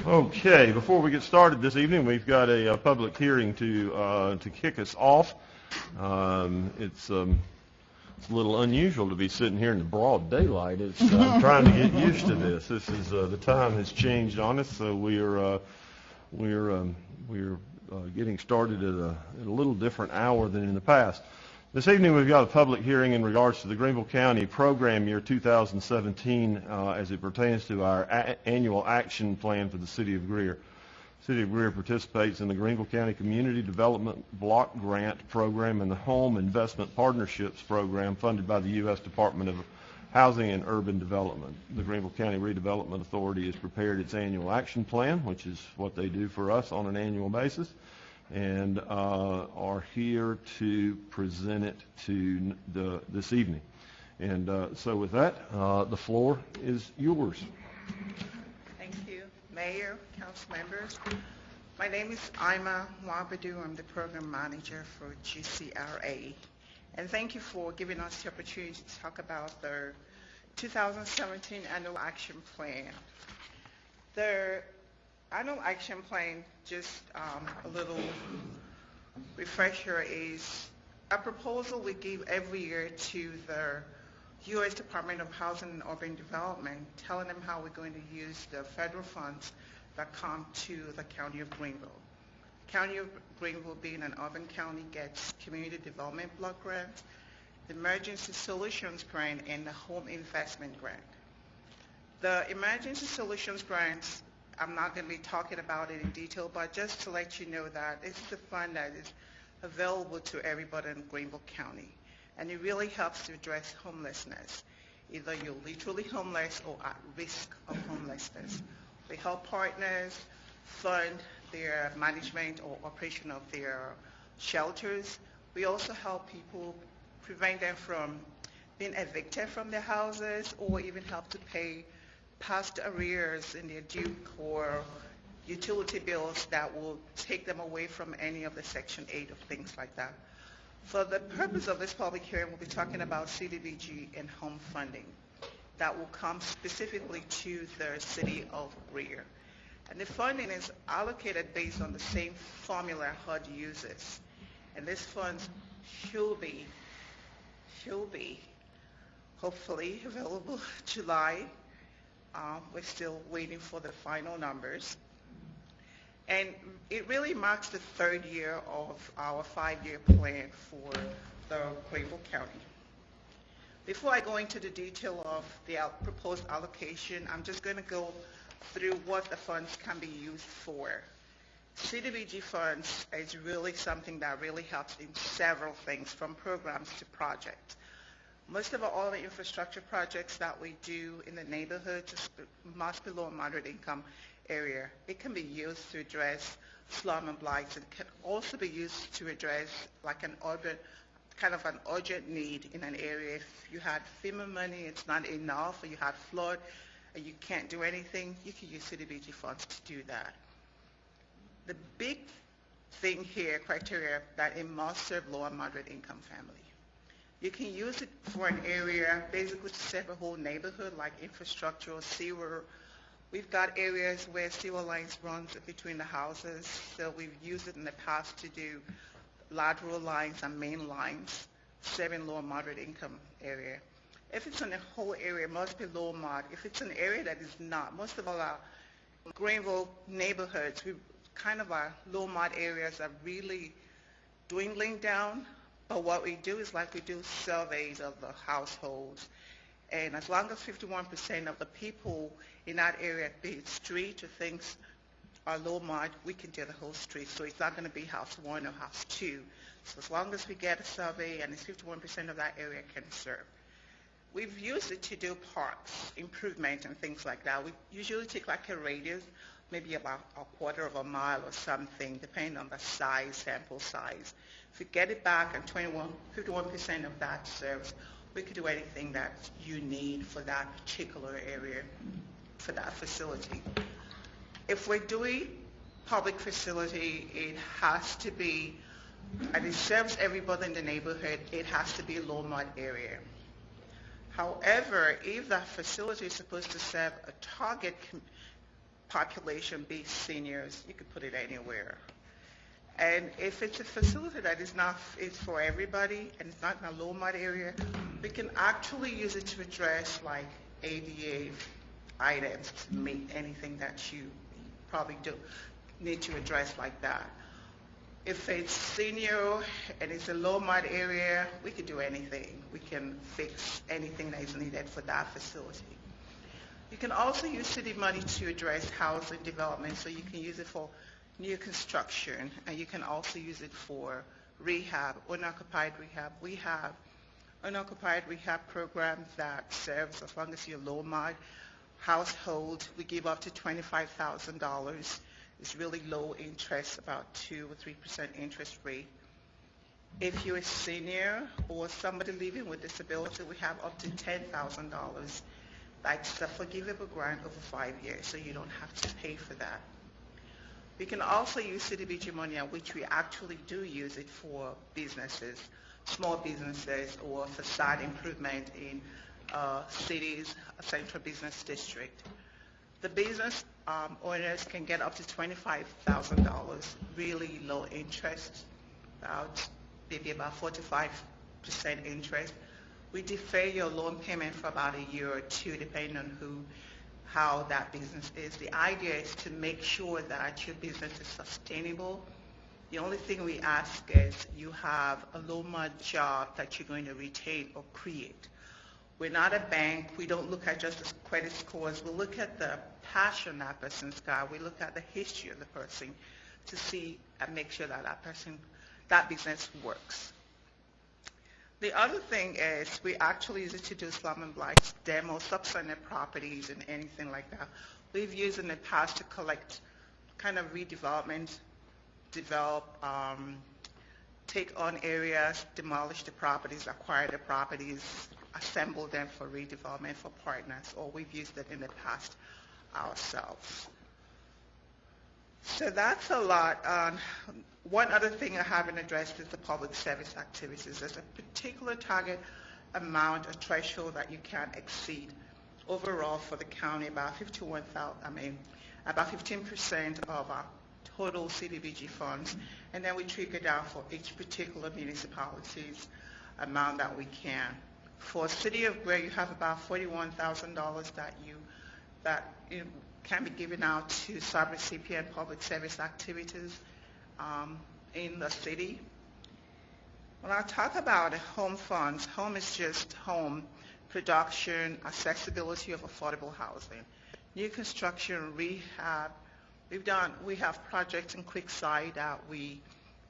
Okay, before we get started this evening, we've got a public hearing to kick us off. It's a little unusual to be sitting here in the broad daylight. I'm trying to get used to this. This is the time has changed on us, so we're getting started at a little different hour than in the past. This evening we've got a public hearing in regards to the Greenville County Program Year 2017 as it pertains to our annual action plan for the City of Greer. The City of Greer participates in the Greenville County Community Development Block Grant Program and the Home Investment Partnerships Program funded by the U.S. Department of Housing and Urban Development. The Greenville County Redevelopment Authority has prepared its annual action plan, which is what they do for us on an annual basis, and are here to present it to this evening. And so with that, the floor is yours. Thank you, Mayor, council members. My name is Ima Wabadu. I'm the program manager for GCRA. And thank you for giving us the opportunity to talk about the 2017 Annual Action Plan. The Annual Action Plan, just a little refresher, is a proposal we give every year to the U.S. Department of Housing and Urban Development, telling them how we're going to use the federal funds that come to the County of Greenville. County of Greenville, being an urban county, gets Community Development Block Grants, the Emergency Solutions Grant, and the Home Investment Grant. The Emergency Solutions Grants, I'm not going to be talking about it in detail, but just to let you know that it's the fund that is available to everybody in Greenville County. And it really helps to address homelessness. Either you're literally homeless or at risk of homelessness. We help partners fund their management or operation of their shelters. We also help people prevent them from being evicted from their houses, or even help to pay past arrears in their due or utility bills that will take them away from any of the Section 8 of things like that. For the purpose of this public hearing, we'll be talking about CDBG and home funding that will come specifically to the City of Greer. And the funding is allocated based on the same formula HUD uses. And this funds should be hopefully available July. We're still waiting for the final numbers. And it really marks the third year of our 5-year plan for the Greenville County. Before I go into the detail of the proposed allocation, I'm just going to go through what the funds can be used for. CDBG funds is really something that really helps in several things, from programs to projects. Most of all the infrastructure projects that we do in the neighborhood must be low and moderate income area. It can be used to address slum and blights. It can also be used to address like an urgent need in an area. If you had FEMA money, it's not enough, or you had flood, and you can't do anything, you can use CDBG funds to do that. The big thing here, criteria, that it must serve low and moderate income family. You can use it for an area, basically to serve a whole neighborhood, like infrastructure or sewer. We've got areas where sewer lines run between the houses, so we've used it in the past to do lateral lines and main lines, serving low and moderate income area. If it's in a whole area, it must be low mod. If it's an area that is not, most of all our Greenville neighborhoods, our low mod areas are really dwindling down. But what we do is we do surveys of the households. And as long as 51% of the people in that area, be it street or things, are low mod, we can do the whole street. So it's not going to be house 1 or house 2. So as long as we get a survey and it's 51% of that area can serve. We've used it to do parks, improvement and things like that. We usually take a radius, maybe about a quarter of a mile or something, depending on the size, sample size. If we get it back and 51% of that serves, we could do anything that you need for that particular area, for that facility. If we're doing public facility, it has to be, and it serves everybody in the neighborhood, it has to be a low mod area. However, if that facility is supposed to serve a target population-based seniors, you could put it anywhere. And if it's a facility that is not, it's for everybody and it's not in a low-mud area, we can actually use it to address like ADA items to meet anything that you probably do need to address like that. If it's senior and it's a low-mud area, we could do anything. We can fix anything that is needed for that facility. You can also use city money to address housing development, so you can use it for new construction, and you can also use it for rehab, unoccupied rehab. We have unoccupied rehab programs that serves as long as you're low-mud household. We give up to $25,000. It's really low interest, about 2 or 3% interest rate. If you're a senior or somebody living with disability, we have up to $10,000. That's a forgivable grant over 5 years, so you don't have to pay for that. We can also use CDBG money, which we actually do use it for businesses, small businesses, or facade improvement in cities, a central business district. The business owners can get up to $25,000, really low interest, maybe about 4 to 5% interest. We defer your loan payment for about a year or two, depending on how that business is. The idea is to make sure that your business is sustainable. The only thing we ask is you have a low-mud job that you're going to retain or create. We're not a bank. We don't look at just the credit scores. We look at the passion that person's got. We look at the history of the person to see and make sure that that business works. The other thing is we actually use it to do slum and blight demo, substandard properties, and anything like that. We've used in the past to collect kind of redevelopment, take on areas, demolish the properties, acquire the properties, assemble them for redevelopment for partners, or we've used it in the past ourselves. So that's a lot. One other thing I haven't addressed is the public service activities. There's a particular target amount, a threshold that you can't exceed. Overall for the county, about 15% of our total CDBG funds, and then we trigger down for each particular municipality's amount that we can. For City of Greer, you have about $41,000 that can be given out to sub-recipient public service activities in the city. When I talk about home funds, home is just home, production, accessibility of affordable housing, new construction, rehab. We have projects in Creekside that we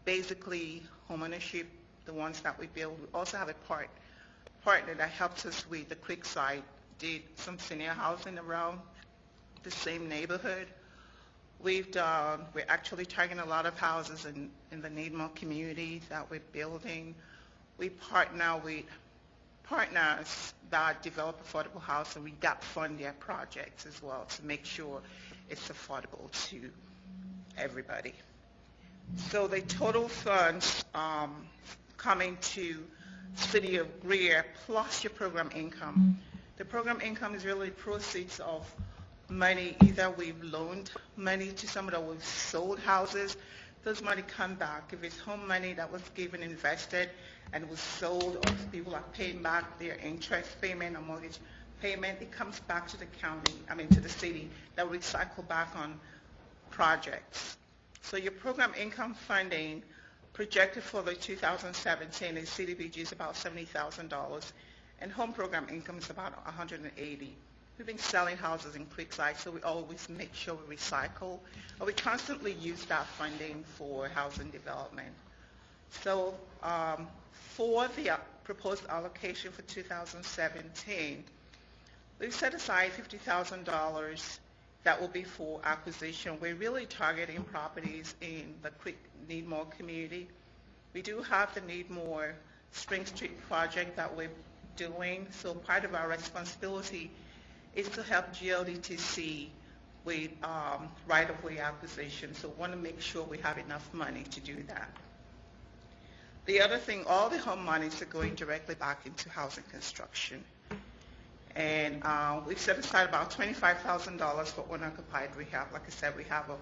basically home ownership, the ones that we build. We also have a partner that helps us with the Creekside, did some senior housing around the same neighborhood. We're actually targeting a lot of houses in the Needmore community that we're building. We partner with partners that develop affordable housing. We gap fund their projects as well to make sure it's affordable to everybody. So the total funds coming to City of Greer plus your program income. The program income is really proceeds of money, either we've loaned money to somebody or we've sold houses. Those money come back. If it's home money that was given, invested, and was sold, or if people are paying back their interest payment or mortgage payment, it comes back to the county, to the city, that we recycle back on projects. So your program income funding projected for the 2017 in CDBG is about $70,000, and home program income is about $180,000. We've been selling houses in Creekside, so we always make sure we recycle, or we constantly use that funding for housing development. So for the proposed allocation for 2017, we've set aside $50,000 that will be for acquisition. We're really targeting properties in the Needmore community. We do have the Needmore Spring Street project that we're doing, so part of our responsibility is to help GLDTC with right-of-way acquisition. So we want to make sure we have enough money to do that. The other thing, all the home monies are going directly back into housing construction. And we've set aside about $25,000 for owner-occupied rehab. Like I said, we have a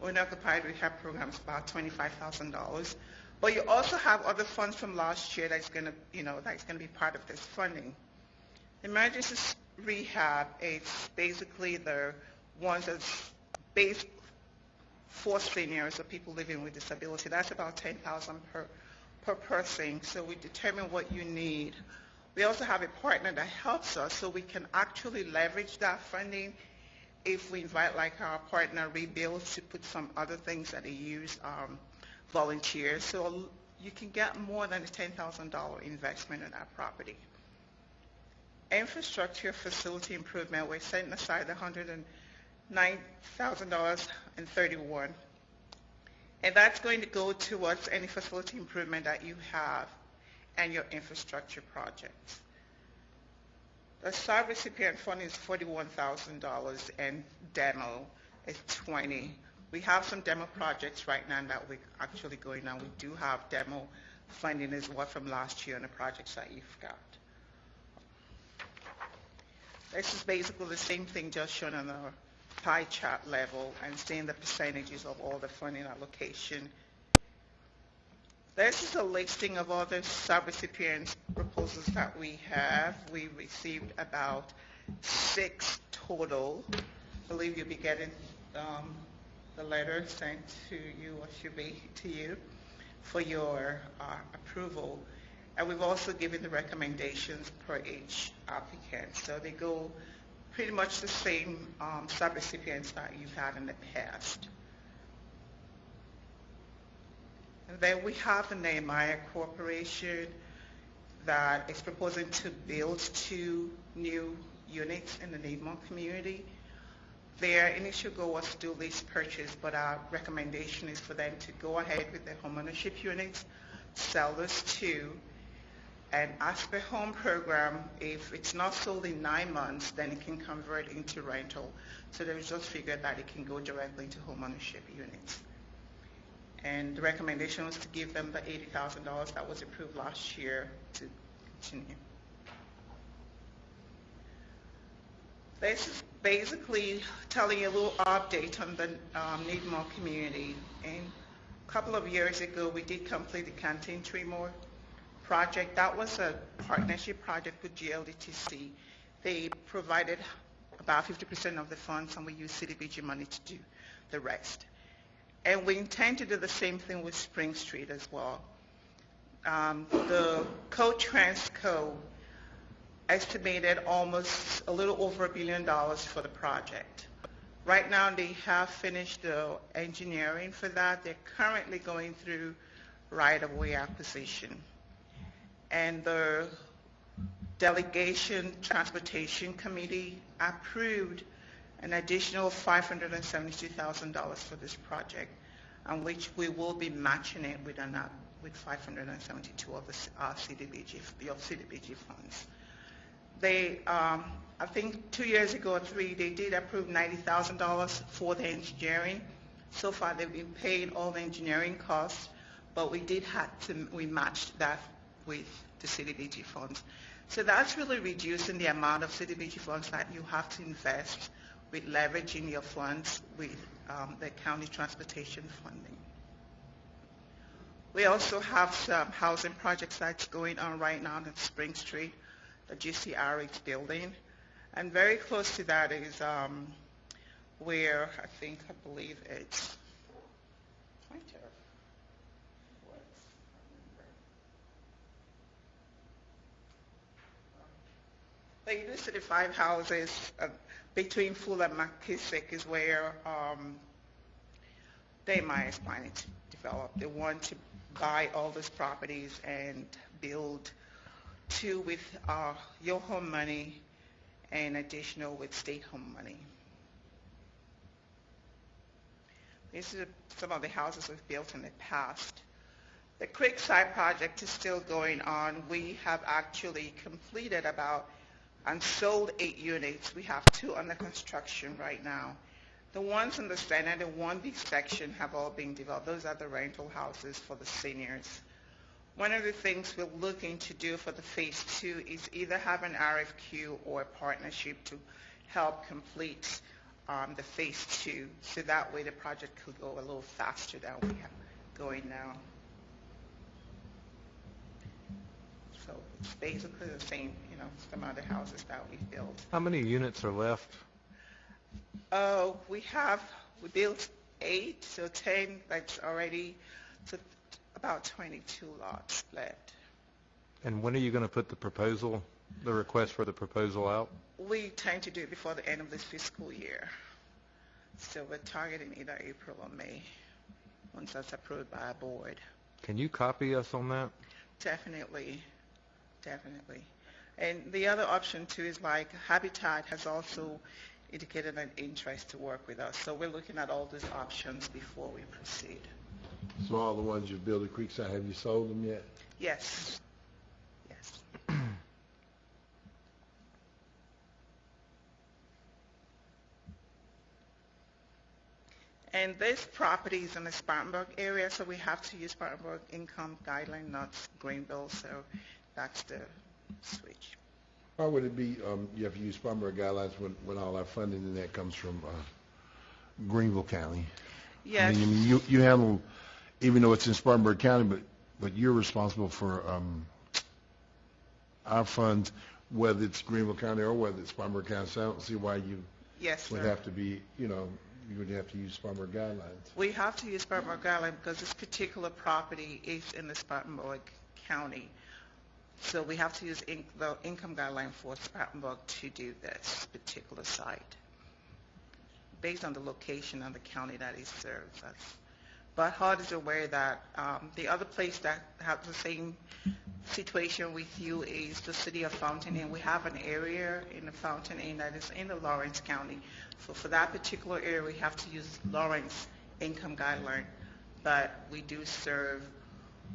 owner-occupied rehab program of about $25,000. But you also have other funds from last year that's going to, that's going to be part of this funding. Emergency rehab is basically the ones that's based for seniors or people living with disability. That's about $10,000 per person. So we determine what you need. We also have a partner that helps us, so we can actually leverage that funding if we invite like our partner Rebuild to put some other things that they use volunteers. So you can get more than a $10,000 investment in that property. Infrastructure facility improvement, we're setting aside $109,031, and that's going to go towards any facility improvement that you have and your infrastructure projects. The sub-recipient fund is $41,000 and demo is $20,000. We have some demo projects right now that we're actually going on. We do have demo funding as well from last year on the projects that you've got. This is basically the same thing just shown on a pie chart level and seeing the percentages of all the funding allocation. This is a listing of all the sub-recipients proposals that we have. We received about 6 total. I believe you'll be getting the letter sent to you, or should be to you, for your approval. And we've also given the recommendations per each applicant. So they go pretty much the same sub-recipients that you've had in the past. And then we have the Nehemiah Corporation that is proposing to build 2 new units in the Nehemiah community. Their initial goal was to do lease purchase, but our recommendation is for them to go ahead with the homeownership units, sell those 2, and as per home program, if it's not sold in 9 months, then it can convert into rental. So they just figured that it can go directly to homeownership units. And the recommendation was to give them the $80,000 that was approved last year to continue. This is basically telling you a little update on the Needmore community. And a couple of years ago, we did complete the Canteen Tremore project. That was a partnership project with GLDTC. They provided about 50% of the funds, and we used CDBG money to do the rest. And we intend to do the same thing with Spring Street as well. The Co-Transco estimated almost a little over $1 billion for the project. Right now they have finished the engineering for that. They're currently going through right-of-way acquisition. And the Delegation Transportation Committee approved an additional $572,000 for this project, on which we will be matching it with 572 of the CDBG funds. They, I think 2 years ago or 3, they did approve $90,000 for the engineering. So far, they've been paying all the engineering costs, but we matched that with the CDBG funds. So that's really reducing the amount of CDBG funds that you have to invest with leveraging your funds with the county transportation funding. We also have some housing projects that's going on right now in Spring Street, the GCRH building. And very close to that is where I believe it's the University 5 houses between Full and McKissick is where Nehemiah is planning to develop. They want to buy all those properties and build 2 with your home money and additional with state home money. These are some of the houses we've built in the past. The Creekside project is still going on. We have actually completed and sold 8 units. We have 2 under construction right now. The ones in the center, the 1B section, have all been developed. Those are the rental houses for the seniors. One of the things we're looking to do for the phase 2 is either have an RFQ or a partnership to help complete the phase 2, so that way the project could go a little faster than we have going now. So it's basically the same, some other houses that we built. How many units are left? We built 8, so 10 that's already, so about 22 lots left. And when are you going to put the request for the proposal out? We tend to do it before the end of this fiscal year. So we're targeting either April or May, once that's approved by our board. Can you copy us on that? Definitely. And the other option too is like Habitat has also indicated an interest to work with us. So we're looking at all these options before we proceed. So all the ones you've built at Creekside, have you sold them yet? Yes. And this property is in the Spartanburg area, so we have to use Spartanburg income guideline, not Greenville, so that's the switch. Why would it be you have to use Spartanburg guidelines when all our funding and that comes from Greenville County? Yes. I mean, you handle, even though it's in Spartanburg County, but you're responsible for our funds, whether it's Greenville County or whether it's Spartanburg County. So I don't see why you would have to be, you would have to use Spartanburg guidelines. We have to use Spartanburg guidelines because this particular property is in the Spartanburg County. So we have to use the income guideline for Spartanburg to do this particular site, based on the location and the county that it serves. But HUD is aware that the other place that has the same situation with you is the city of Fountain Inn. We have an area in the Fountain Inn that is in the Lawrence County. So for that particular area, we have to use Lawrence income guideline. But we do serve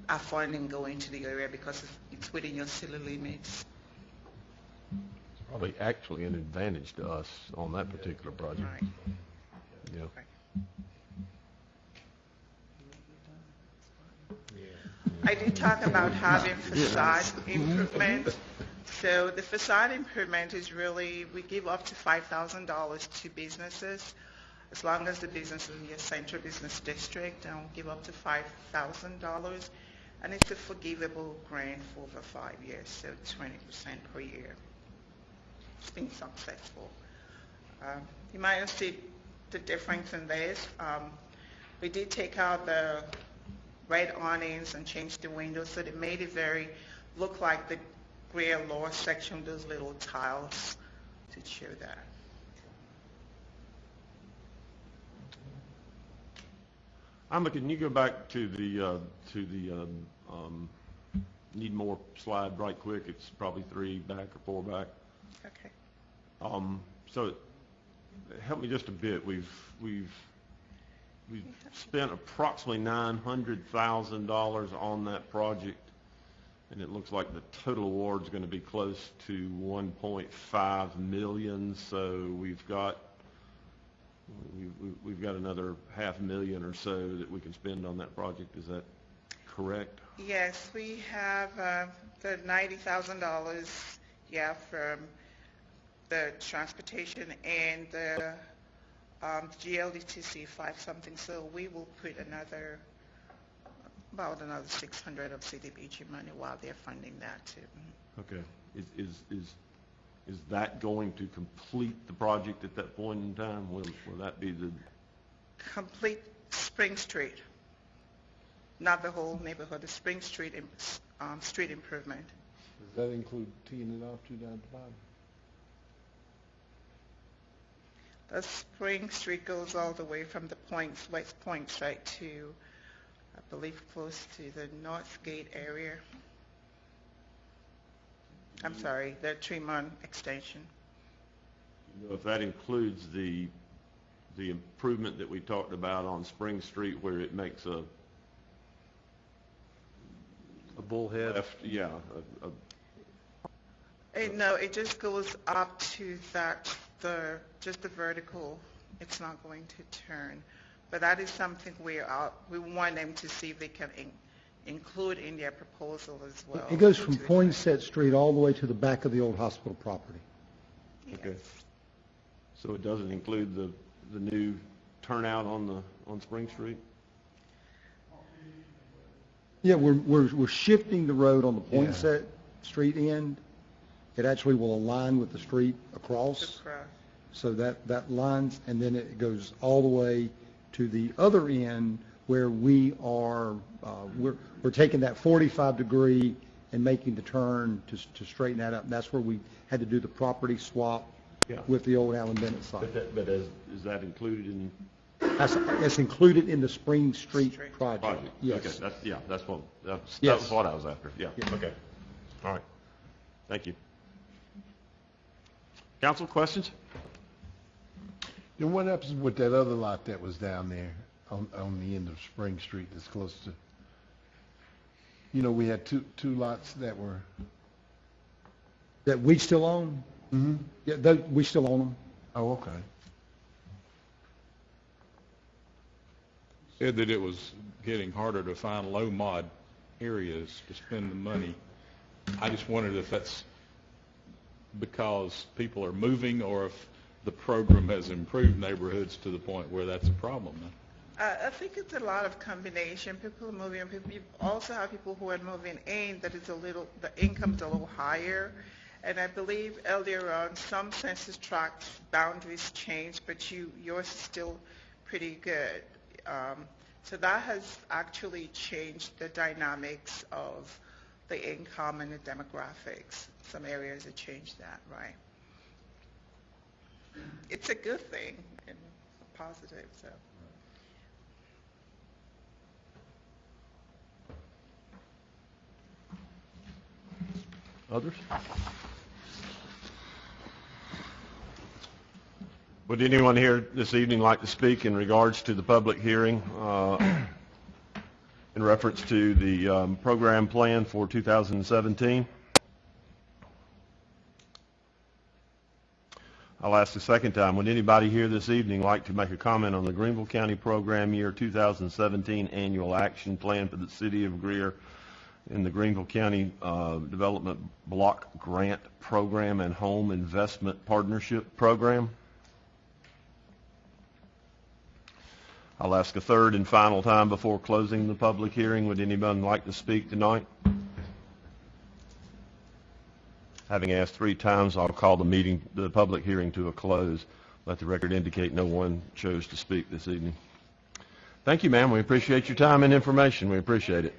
our funding going to the area because it's within your city limits. It's probably actually an advantage to us on that particular project. Right. Yeah. Right. Yeah. I did talk about having facade improvement. So the facade improvement is really, we give up to $5,000 to businesses, as long as the business is in your central business district, and we'll give up to $5,000. And it's a forgivable grant for over 5 years, so 20% per year. It's been successful. You might have seen the difference in this. We did take out the red awnings and change the windows, so they made it look like the Greer lower section, those little tiles to show that. Can you go back to the need more slide right quick? It's probably 3 back or 4 back. Okay. So help me just a bit. We've spent approximately $900,000 on that project, and it looks like the total award is going to be close to $1.5 million. So we've got another $500,000 or so that we can spend on that project. Is that correct? Yes, we have the $90,000, from the transportation and the GLDTC 5-something. So we will put about another 600 of CDBG money while they're funding that too. Okay. Is that going to complete the project at that point in time? Will that be the complete Spring Street? Not the whole neighborhood, the Spring Street street improvement. Does that include teeing it off too down at the bottom? The Spring Street goes all the way from the West Point site to, I believe, close to the North Gate area. I'm sorry, the Tremont extension. You know, if that includes the improvement that we talked about on Spring Street, where it makes a bullhead? left, yeah. No, it just goes up to that, just the vertical. It's not going to turn. But that is something we want them to see if they can include in their proposal as well. It goes from Poinsett Street all the way to the back of the old hospital property. Yes. Okay. So it doesn't include the new turnout on Spring Street? Yeah, we're shifting the road on the Poinsett Street end. It actually will align with the street across. So that lines, and then it goes all the way to the other end where we are, we're taking that 45-degree and making the turn to straighten that up. And that's where we had to do the property swap with the old Allen Bennett site. But is that included in? That's included in the Spring Street project. Yes. Okay. That was what I was after. Yeah. Okay. All right. Thank you. Council, questions? Then what happens with that other lot that was down there on the end of Spring Street that's close to, we had two lots that were... That we still own? Mm-hmm. Yeah, we still own them. Oh, okay. Said that it was getting harder to find low mod areas to spend the money. I just wondered if that's because people are moving or if the program has improved neighborhoods to the point where that's a problem. I think it's a lot of combination. People are moving. You also have people who are moving in that is the income's a little higher. And I believe earlier on some census tract boundaries changed, but yours is still pretty good. So that has actually changed the dynamics of the income and the demographics. Some areas have changed that, right? It's a good thing and positive. So. Others? Would anyone here this evening like to speak in regards to the public hearing in reference to the program plan for 2017? I'll ask a second time. Would anybody here this evening like to make a comment on the Greenville County Program Year 2017 Annual Action Plan for the City of Greer in the Greenville County Development Block Grant Program and Home Investment Partnership Program? I'll ask a third and final time before closing the public hearing. Would anyone like to speak tonight? Having asked 3 times, I'll call the public hearing to a close. Let the record indicate no one chose to speak this evening. Thank you, ma'am. We appreciate your time and information. We appreciate it.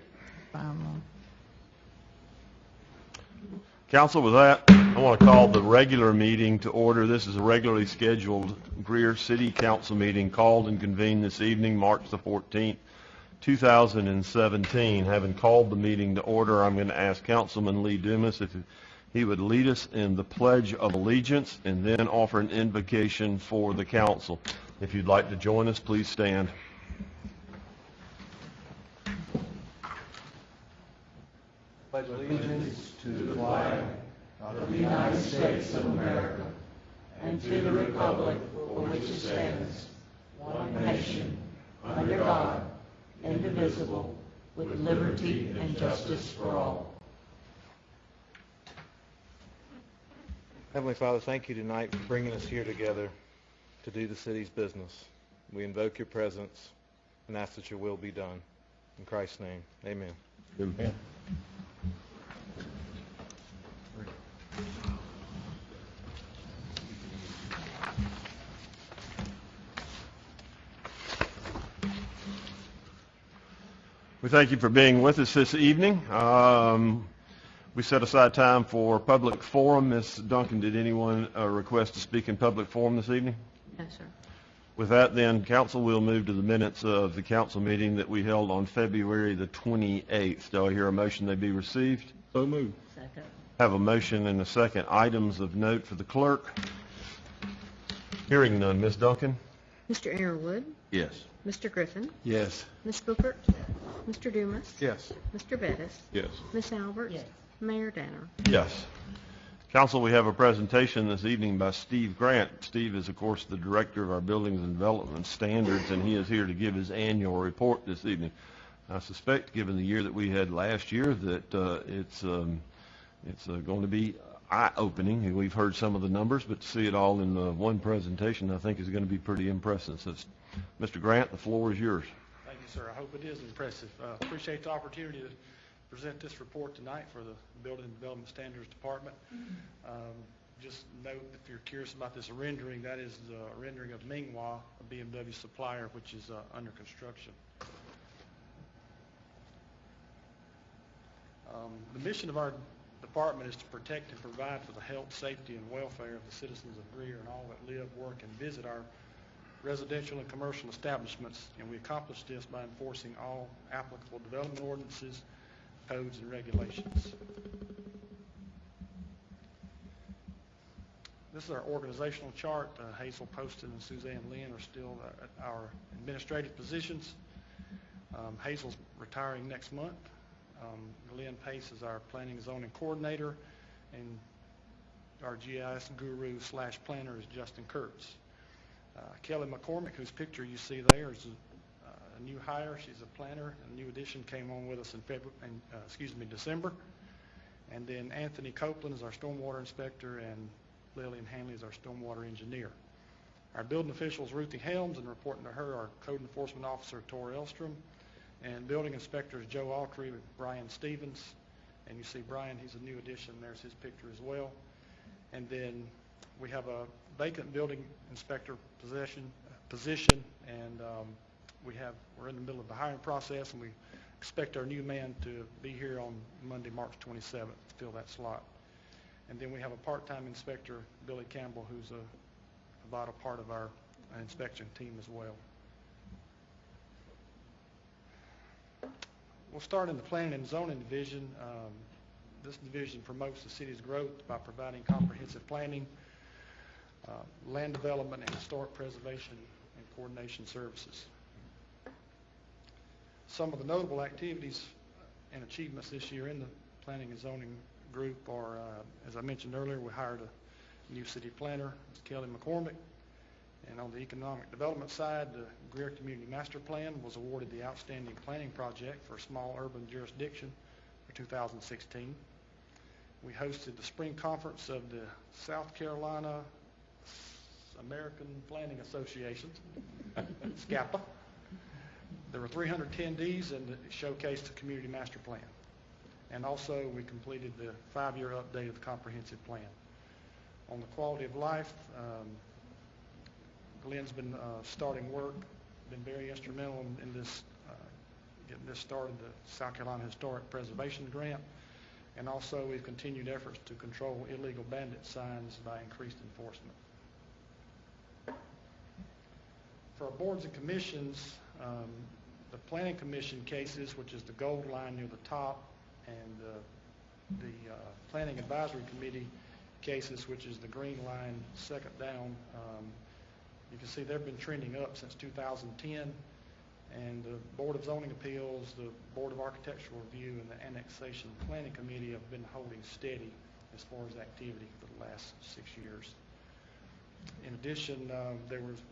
Council, with that, I want to call the regular meeting to order. This is a regularly scheduled Greer City Council meeting called and convened this evening, March the 14th, 2017. Having called the meeting to order, I'm going to ask Councilman Lee Dumas if he would lead us in the Pledge of Allegiance and then offer an invocation for the council. If you'd like to join us, please stand. Pledge allegiance to the flag of the United States of America and to the republic for which it stands, one nation, under God, indivisible, with liberty and justice for all. Heavenly Father, thank you tonight for bringing us here together to do the city's business. We invoke your presence and ask that your will be done. In Christ's name, amen. Amen. We thank you for being with us this evening. We set aside time for public forum. Ms. Duncan, did anyone request to speak in public forum this evening? No, sir. With that, then, council will move to the minutes of the council meeting that we held on February the 28th. Do I hear a motion they be received? So moved. Second. Have a motion and a second. Items of note for the clerk. Hearing none. Ms. Duncan? Mr. Aaronwood, Yes. Mr. Griffin, Yes. Ms. Bookert, Mr. Dumas, Yes. Mr. Bettis, Yes. Ms. Alberts, Yes. Mayor Danner. Yes. Council, we have a presentation this evening by Steve Grant. Steve is, of course, the Director of our Buildings and Development Standards, and he is here to give his annual report this evening. I suspect, given the year that we had last year, that it's going to be eye-opening. We've heard some of the numbers, but to see it all in one presentation, I think is going to be pretty impressive. So, Mr. Grant, the floor is yours. Thank you, sir. I hope it is impressive. Appreciate the opportunity to present this report tonight for the Building and Development Standards Department. Just note, if you're curious about this rendering, that is the rendering of Minghua, a BMW supplier, which is under construction. The mission of our department is to protect and provide for the health, safety, and welfare of the citizens of Greer and all that live, work, and visit our residential and commercial establishments, and we accomplish this by enforcing all applicable development ordinances, codes, and regulations. This is our organizational chart. Hazel Poston and Suzanne Lynn are still at our administrative positions. Hazel's retiring next month. Glenn Pace is our planning and zoning coordinator, and our GIS guru / planner is Justin Kurtz. Kelly McCormick, whose picture you see there, is a new hire. She's a planner. A new addition came on with us in December. And then Anthony Copeland is our stormwater inspector, and Lillian Hanley is our stormwater engineer. Our building officials, Ruthie Helms, and reporting to her, our code enforcement officer, Tor Elstrom, and building inspectors, Joe Alcree with Brian Stevens. And you see Brian, he's a new addition. There's his picture as well. And then we have a vacant building inspector position, and we're in the middle of the hiring process, and we expect our new man to be here on Monday, March 27th, to fill that slot. And then we have a part-time inspector, Billy Campbell, who's a vital part of our inspection team as well. We'll start in the Planning and Zoning Division. This division promotes the city's growth by providing comprehensive planning, land development, and historic preservation and coordination services. Some of the notable activities and achievements this year in the Planning and Zoning group are, as I mentioned earlier, we hired a new city planner, Kelly McCormick. And on the economic development side, the Greer Community Master Plan was awarded the Outstanding Planning Project for a small urban jurisdiction for 2016. We hosted the spring conference of the South Carolina American Planning Association, SCAPA. There were 300 attendees, and it showcased the Community Master Plan. And also, we completed the 5-year update of the comprehensive plan. On the quality of life, Glenn's been starting work, been very instrumental in this, getting this started, the South Carolina Historic Preservation Grant. And also, we've continued efforts to control illegal bandit signs by increased enforcement. For our boards and commissions, the Planning Commission cases, which is the gold line near the top, and the Planning Advisory Committee cases, which is the green line second down. You can see they've been trending up since 2010, and the Board of Zoning Appeals, the Board of Architectural Review, and the Annexation Planning Committee have been holding steady as far as activity for the last 6 years. In addition,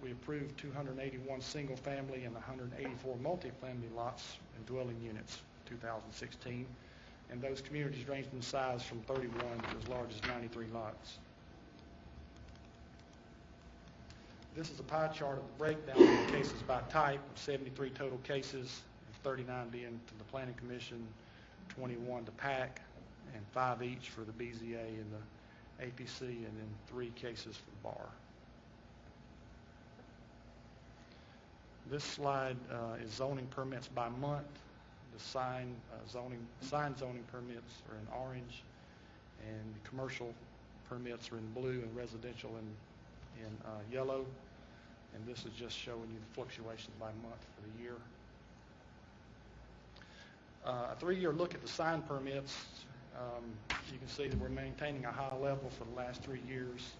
we approved 281 single-family and 184 multi-family lots and dwelling units in 2016, and those communities ranged in size from 31 to as large as 93 lots. This is a pie chart of the breakdown of the cases by type, of 73 total cases, 39 being to the Planning Commission, 21 to PAC, and 5 each for the BZA and the APC, and then 3 cases for the bar. This slide is zoning permits by month. The sign zoning permits are in orange, and commercial permits are in blue, and residential in yellow. And this is just showing you the fluctuations by month for the year. A 3-year look at the sign permits. You can see that we're maintaining a high level for the last 3 years.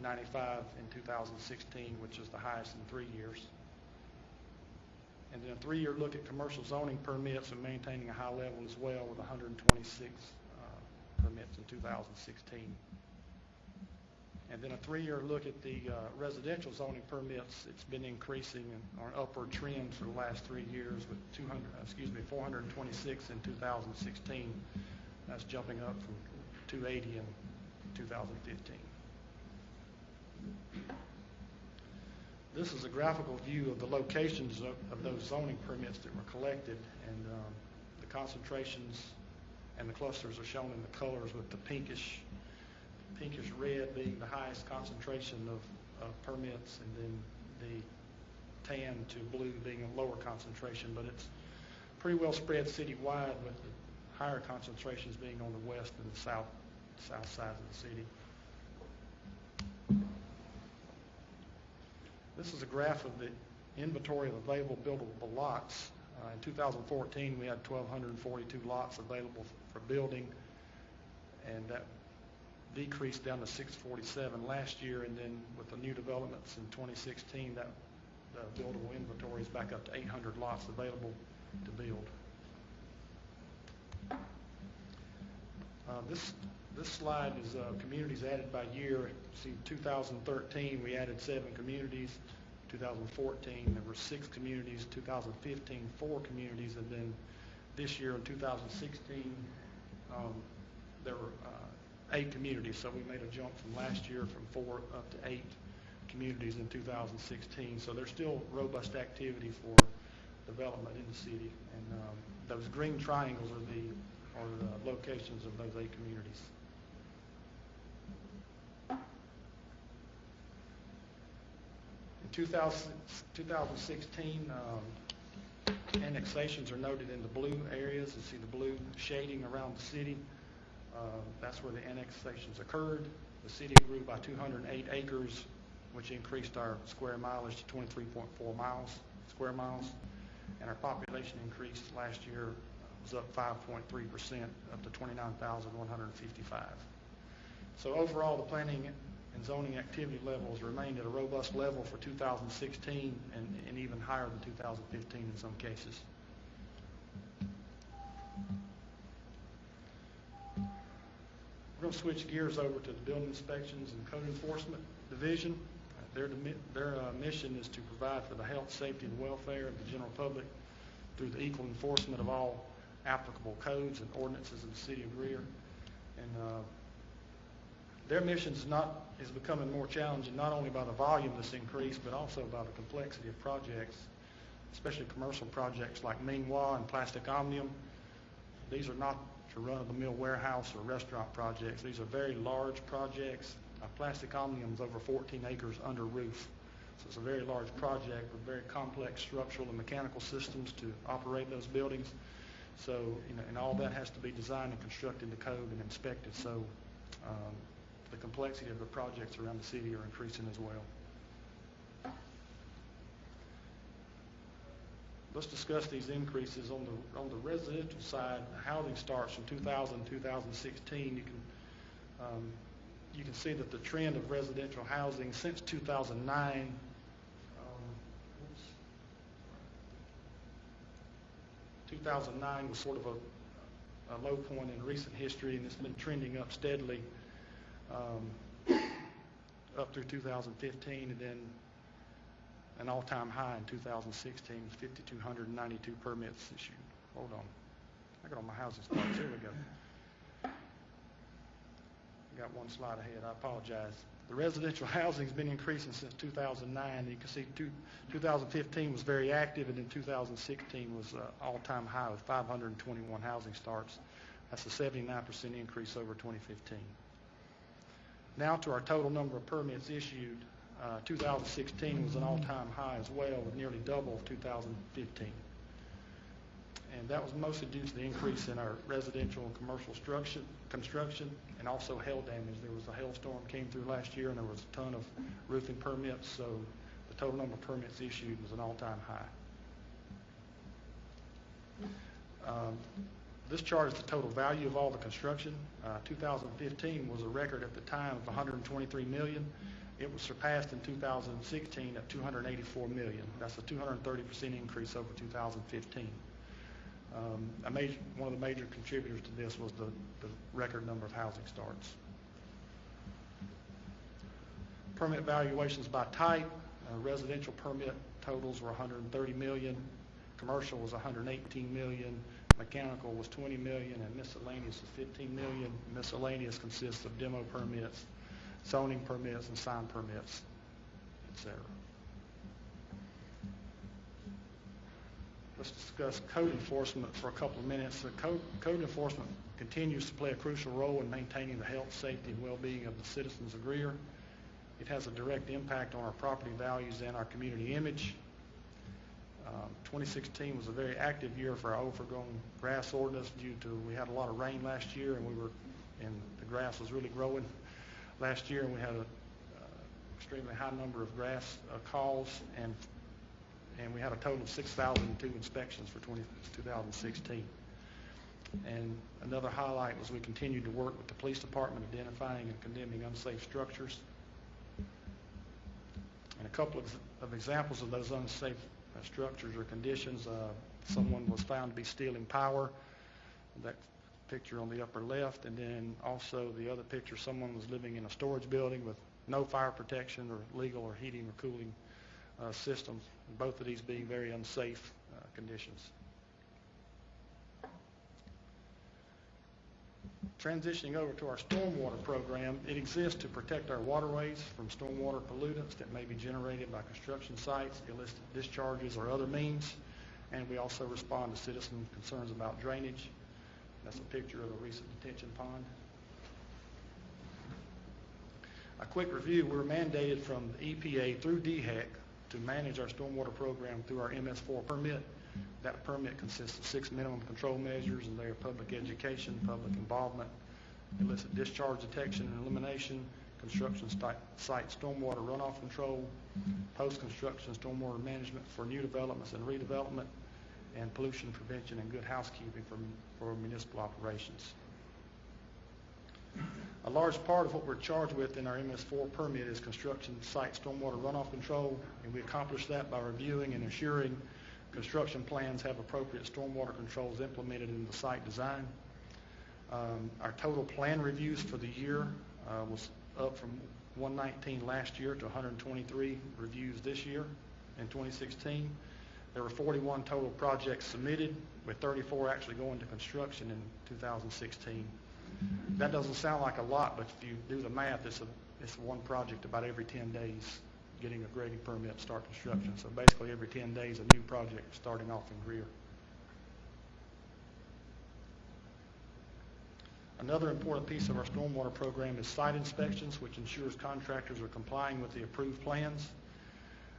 95 in 2016, which is the highest in 3 years. And then a 3-year look at commercial zoning permits and maintaining a high level as well, with 126 permits in 2016. And then a 3-year look at the residential zoning permits. It's been increasing on an upward trend for the last 3 years with 426 in 2016. That's jumping up from 280 in 2015. This is a graphical view of the locations of those zoning permits that were collected, and the concentrations and the clusters are shown in the colors, with the pinkish red being the highest concentration of permits, and then the tan to blue being a lower concentration. But it's pretty well spread citywide, with the higher concentrations being on the west and the south sides of the city. This is a graph of the inventory of available buildable lots. In 2014, we had 1,242 lots available for building, and that decreased down to 647 last year. And then with the new developments in 2016, that the buildable inventory is back up to 800 lots available to build. This slide is communities added by year. See, 2013 we added 7 communities. 2014 there were 6 communities. 2015 4 communities, and then this year in 2016 there were 8 communities. So we made a jump from last year from 4 up to 8 communities in 2016. So there's still robust activity for development in the city, and those green triangles are the locations of those 8 communities. In 2016, annexations are noted in the blue areas. You see the blue shading around the city. That's where the annexations occurred. The city grew by 208 acres, which increased our square mileage to 23.4 square miles. And our population increase last year was up 5.3%, up to 29,155. So overall, the planning and zoning activity levels remained at a robust level for 2016 and even higher than 2015 in some cases. We're going to switch gears over to the Building Inspections and Code Enforcement Division. Their mission is to provide for the health, safety, and welfare of the general public through the equal enforcement of all applicable codes and ordinances of the city of Greer. And their mission is becoming more challenging, not only by the volume that's increased, but also by the complexity of projects, especially commercial projects like Mingwa and Plastic Omnium. These are not your run-of-the-mill warehouse or restaurant projects. These are very large projects. Plastic Omnium is over 14 acres under roof. So it's a very large project with very complex structural and mechanical systems to operate those buildings. So, and all that has to be designed and constructed to code and inspected. So the complexity of the projects around the city are increasing as well. Let's discuss these increases on the residential side. Housing starts from 2000 to 2016. You can see that the trend of residential housing since 2009. 2009 was sort of a low point in recent history, and it's been trending up steadily up through 2015, and then an all-time high in 2016, 5,292 permits issued. Hold on. I got all my housing starts. Here we go. I got one slide ahead. I apologize. The residential housing has been increasing since 2009. You can see 2015 was very active, and then 2016 was an all-time high with 521 housing starts. That's a 79% increase over 2015. Now to our total number of permits issued. 2016 was an all-time high as well, with nearly double of 2015. And that was mostly due to the increase in our residential and commercial construction and also hail damage. There was a hailstorm came through last year, and there was a ton of roofing permits, so the total number of permits issued was an all-time high. This chart is the total value of all the construction. 2015 was a record at the time of $123 million. It was surpassed in 2016 at $284 million. That's a 230% increase over 2015. One of the major contributors to this was the record number of housing starts. Permit valuations by type, residential permit totals were $130 million, commercial was $118 million, mechanical was $20 million, and miscellaneous was $15 million. Miscellaneous consists of demo permits, zoning permits, and sign permits, etc. Let's discuss code enforcement for a couple of minutes. Code enforcement continues to play a crucial role in maintaining the health, safety, and well-being of the citizens of Greer. It has a direct impact on our property values and our community image. 2016 was a very active year for our overgrown grass ordinance we had a lot of rain last year, and the grass was really growing last year, and we had an extremely high number of grass calls, and we had a total of 6,002 inspections for 2016. And another highlight was we continued to work with the police department identifying and condemning unsafe structures. And a couple of examples of those unsafe structures or conditions, someone was found to be stealing power, that picture on the upper left, and then also the other picture, someone was living in a storage building with no fire protection or legal or heating or cooling systems, both of these being very unsafe conditions. Transitioning over to our stormwater program, it exists to protect our waterways from stormwater pollutants that may be generated by construction sites, illicit discharges, or other means. And we also respond to citizen concerns about drainage. That's a picture of a recent detention pond. A quick review, we're mandated from the EPA through DHEC to manage our stormwater program through our MS4 permit. That permit consists of 6 minimum control measures, and they are public education, public involvement, illicit discharge detection and elimination, construction site stormwater runoff control, post-construction stormwater management for new developments and redevelopment, and pollution prevention and good housekeeping for municipal operations. A large part of what we're charged with in our MS4 permit is construction site stormwater runoff control, and we accomplish that by reviewing and ensuring construction plans have appropriate stormwater controls implemented in the site design. Our total plan reviews for the year was up from 119 last year to 123 reviews this year in 2016. There were 41 total projects submitted, with 34 actually going to construction in 2016. That doesn't sound like a lot, but if you do the math, it's one project about every 10 days getting a grading permit to start construction. So basically every 10 days a new project starting off in Greer. Another important piece of our stormwater program is site inspections, which ensures contractors are complying with the approved plans.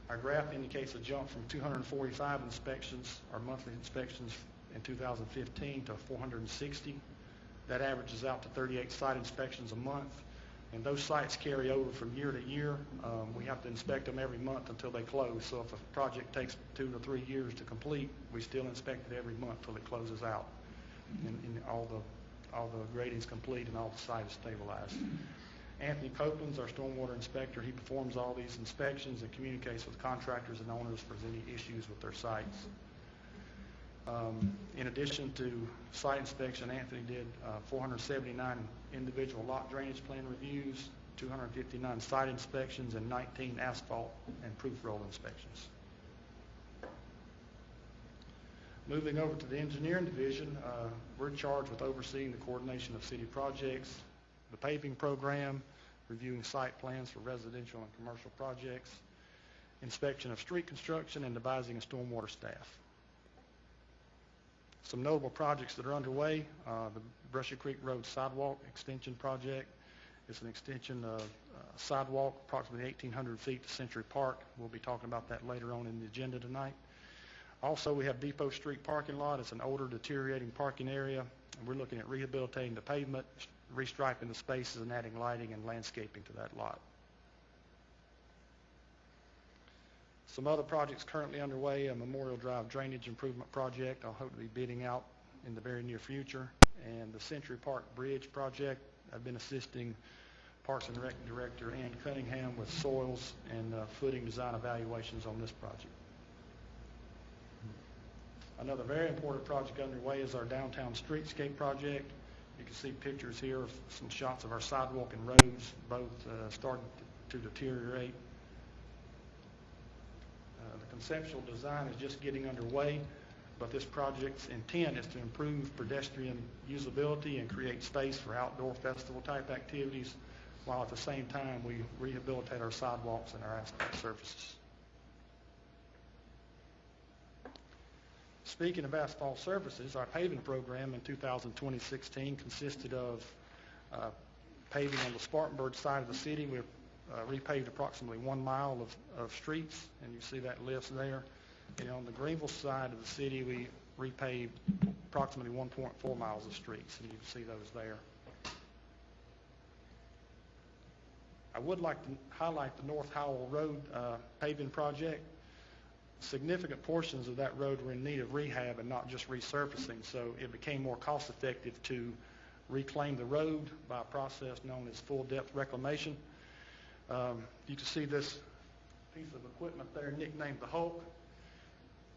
Our graph indicates a jump from 245 inspections, or monthly inspections, in 2015 to 460. That averages out to 38 site inspections a month. And those sites carry over from year to year. We have to inspect them every month until they close. So if a project takes 2 to 3 years to complete, we still inspect it every month till it closes out, and all the grading's complete and all the site is stabilized. Anthony Copeland's our stormwater inspector. He performs all these inspections and communicates with contractors and owners if there's any issues with their sites. In addition to site inspection, Anthony did 479 individual lot drainage plan reviews, 259 site inspections, and 19 asphalt and proof roll inspections. Moving over to the engineering division, we're charged with overseeing the coordination of city projects, the paving program, reviewing site plans for residential and commercial projects, inspection of street construction, and devising a stormwater staff. Some notable projects that are underway, the Brushy Creek Road Sidewalk Extension Project. It's an extension of sidewalk approximately 1,800 feet to Century Park. We'll be talking about that later on in the agenda tonight. Also, we have Depot Street parking lot. It's an older, deteriorating parking area. And we're looking at rehabilitating the pavement, restriping the spaces, and adding lighting and landscaping to that lot. Some other projects currently underway, a Memorial Drive drainage improvement project I'll hope to be bidding out in the very near future, and the Century Park Bridge project. I've been assisting Parks and Rec Director Ann Cunningham with soils and footing design evaluations on this project. Another very important project underway is our downtown streetscape project. You can see pictures here of some shots of our sidewalk and roads, both started to deteriorate. The conceptual design is just getting underway, but this project's intent is to improve pedestrian usability and create space for outdoor festival type activities, while at the same time we rehabilitate our sidewalks and our asphalt surfaces. Speaking of asphalt surfaces, our paving program in 2016 consisted of paving on the Spartanburg side of the city. We repaved approximately 1 mile of streets, and you see that list there. And on the Greenville side of the city, we repaved approximately 1.4 miles of streets, and you can see those there. I would like to highlight the North Howell Road paving project. Significant portions of that road were in need of rehab and not just resurfacing, so it became more cost effective to reclaim the road by a process known as full depth reclamation. You can see this piece of equipment there nicknamed the Hulk.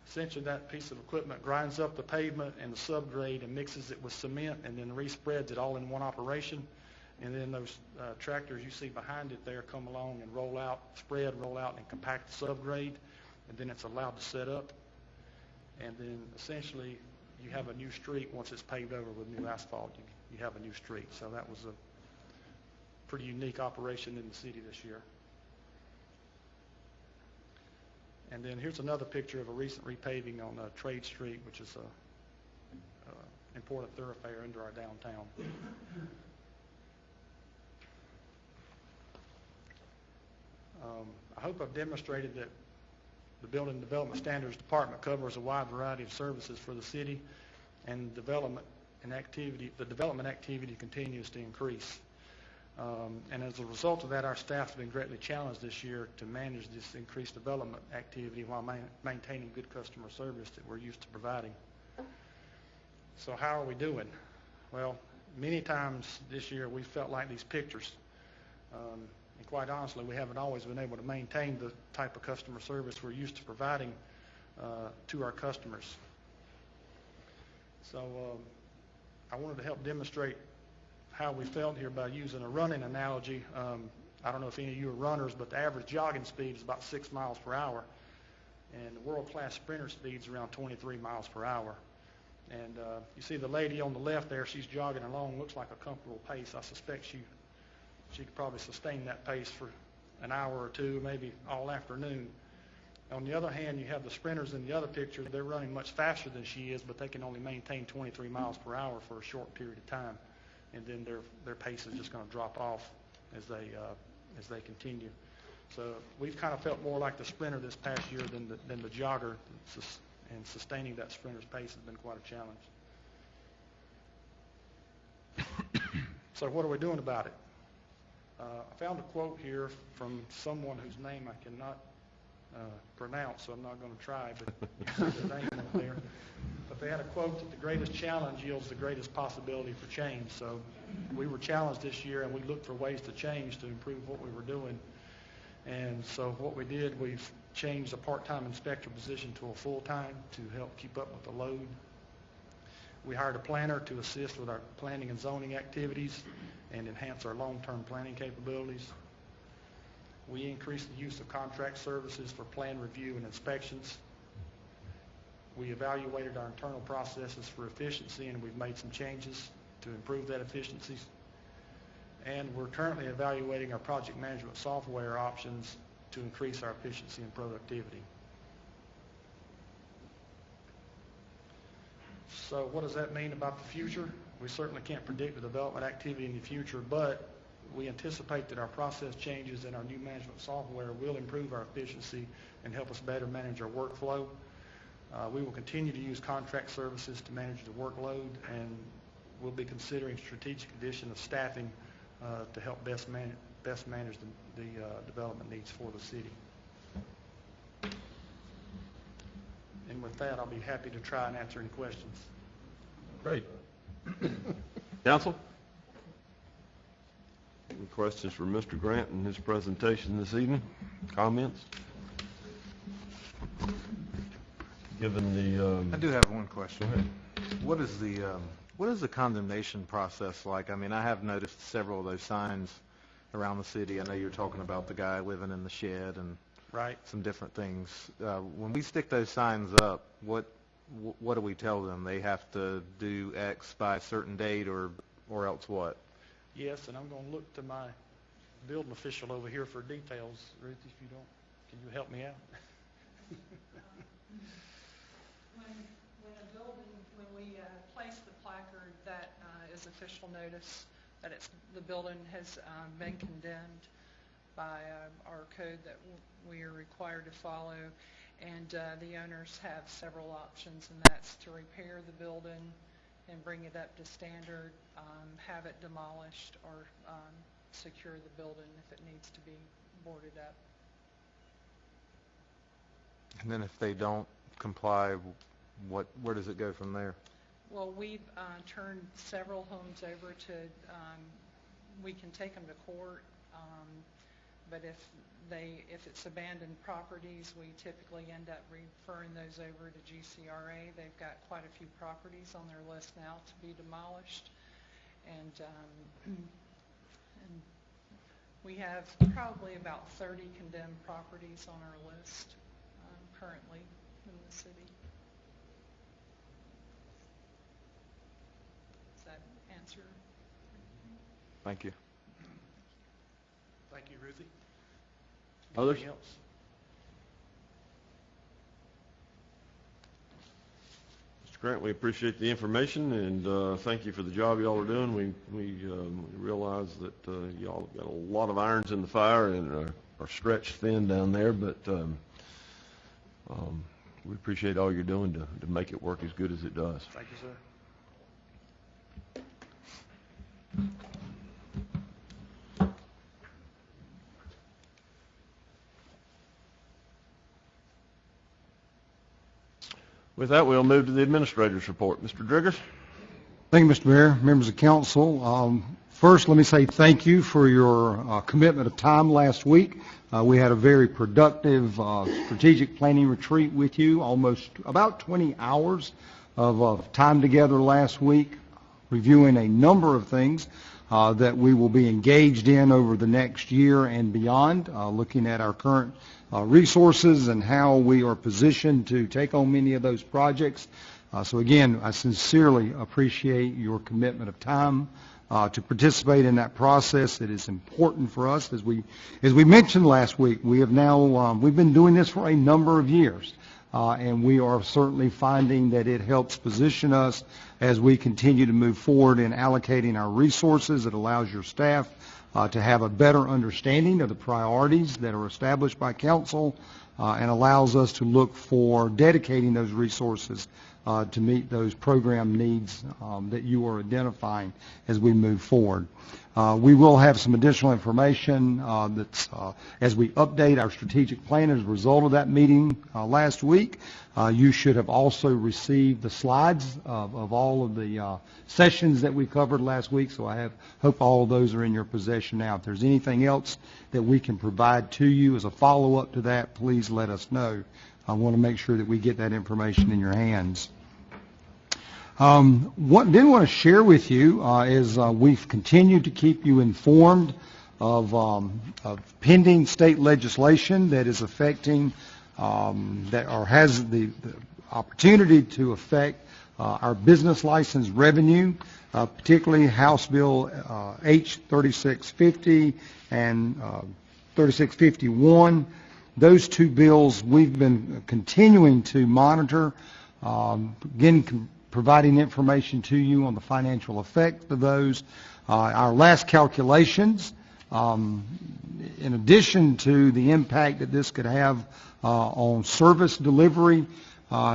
Essentially that piece of equipment grinds up the pavement and the subgrade and mixes it with cement and then respreads it all in one operation. And then those tractors you see behind it there come along and roll out, and compact the subgrade, and then it's allowed to set up. And then essentially you have a new street once it's paved over with new asphalt. You have a new street. So that was a pretty unique operation in the city this year. And then here's another picture of a recent repaving on Trade Street, which is a important thoroughfare into our downtown. I hope I've demonstrated that the Building and Development Standards Department covers a wide variety of services for the city, and the development activity continues to increase. And as a result of that, our staff have been greatly challenged this year to manage this increased development activity while maintaining good customer service that we're used to providing. So how are we doing? Well, many times this year we felt like these pictures. And quite honestly, we haven't always been able to maintain the type of customer service we're used to providing to our customers. So I wanted to help demonstrate how we felt here by using a running analogy. I don't know if any of you are runners, but the average jogging speed is about 6 miles per hour, and the world-class sprinter speed is around 23 miles per hour. And you see the lady on the left there, she's jogging along, looks like a comfortable pace. I suspect she could probably sustain that pace for an hour or two, maybe all afternoon. On the other hand, you have the sprinters in the other picture. They're running much faster than she is, but they can only maintain 23 miles per hour for a short period of time, and then their pace is just going to drop off as they continue. So we've kind of felt more like the sprinter this past year than the jogger, and sustaining that sprinter's pace has been quite a challenge. So what are we doing about it? I found a quote here from someone whose name I cannot pronounce, so I'm not going to try, but you see the name up there. But they had a quote that the greatest challenge yields the greatest possibility for change. So we were challenged this year, and we looked for ways to change to improve what we were doing. And so what we did, we've changed a part-time inspector position to a full-time to help keep up with the load. We hired a planner to assist with our planning and zoning activities and enhance our long-term planning capabilities. We increased the use of contract services for plan review and inspections. We evaluated our internal processes for efficiency, and we've made some changes to improve that efficiency. And we're currently evaluating our project management software options to increase our efficiency and productivity. So what does that mean about the future? We certainly can't predict the development activity in the future, but we anticipate that our process changes and our new management software will improve our efficiency and help us better manage our workflow. We will continue to use contract services to manage the workload, and we'll be considering strategic addition of staffing to help best manage the development needs for the city. And with that, I'll be happy to try and answer any questions. Great. Council? Any questions for Mr. Grant in his presentation this evening? Comments? Given the... I do have one question. Go ahead. What is the condemnation process like? I mean, I have noticed several of those signs around the city. I know you're talking about the guy living in the shed and Right. some different things. When we stick those signs up, what do we tell them? They have to do X by a certain date, or else what? Yes, and I'm going to look to my building official over here for details. Ruth, if you don't, can you help me out? When we place the placard, that is official notice that the building has been condemned by our code that we are required to follow, and the owners have several options, and that's to repair the building and bring it up to standard, have it demolished, or secure the building if it needs to be boarded up. And then if they don't comply, where does it go from there? Well, we've turned several homes over to, we can take them to court, but if it's abandoned properties, we typically end up referring those over to GCRA. They've got quite a few properties on their list now to be demolished, and we have probably about 30 condemned properties on our list currently in the city. Does that answer? Thank you. Thank you, Ruthie. Others? Anything else? Mr. Grant, we appreciate the information, and thank you for the job y'all are doing. We realize that y'all got a lot of irons in the fire and are stretched thin down there, but we appreciate all you're doing to make it work as good as it does. Thank you, sir. With that, we'll move to the administrator's report. Mr. Driggers? Thank you, Mr. Mayor, members of council. First, let me say thank you for your commitment of time last week. We had a very productive strategic planning retreat with you, about 20 hours of time together last week, reviewing a number of things that we will be engaged in over the next year and beyond, looking at our current resources and how we are positioned to take on many of those projects. So again, I sincerely appreciate your commitment of time to participate in that process. It is important for us. As we mentioned last week, we have now we've been doing this for a number of years, and we are certainly finding that it helps position us as we continue to move forward in allocating our resources. It allows your staff to have a better understanding of the priorities that are established by council, and allows us to look for dedicating those resources to meet those program needs that you are identifying as we move forward. We will have some additional information that's as we update our strategic plan as a result of that meeting last week. You should have also received the slides of all of the sessions that we covered last week, so I hope all of those are in your possession now. If there's anything else that we can provide to you as a follow-up to that, please let us know. I want to make sure that we get that information in your hands. What I did want to share with you is we've continued to keep you informed of pending state legislation that is affecting has the opportunity to affect our business license revenue, particularly House Bill H3650 and 3651. Those two bills we've been continuing to monitor, again providing information to you on the financial effect of those. Our last calculations, in addition to the impact that this could have on service delivery,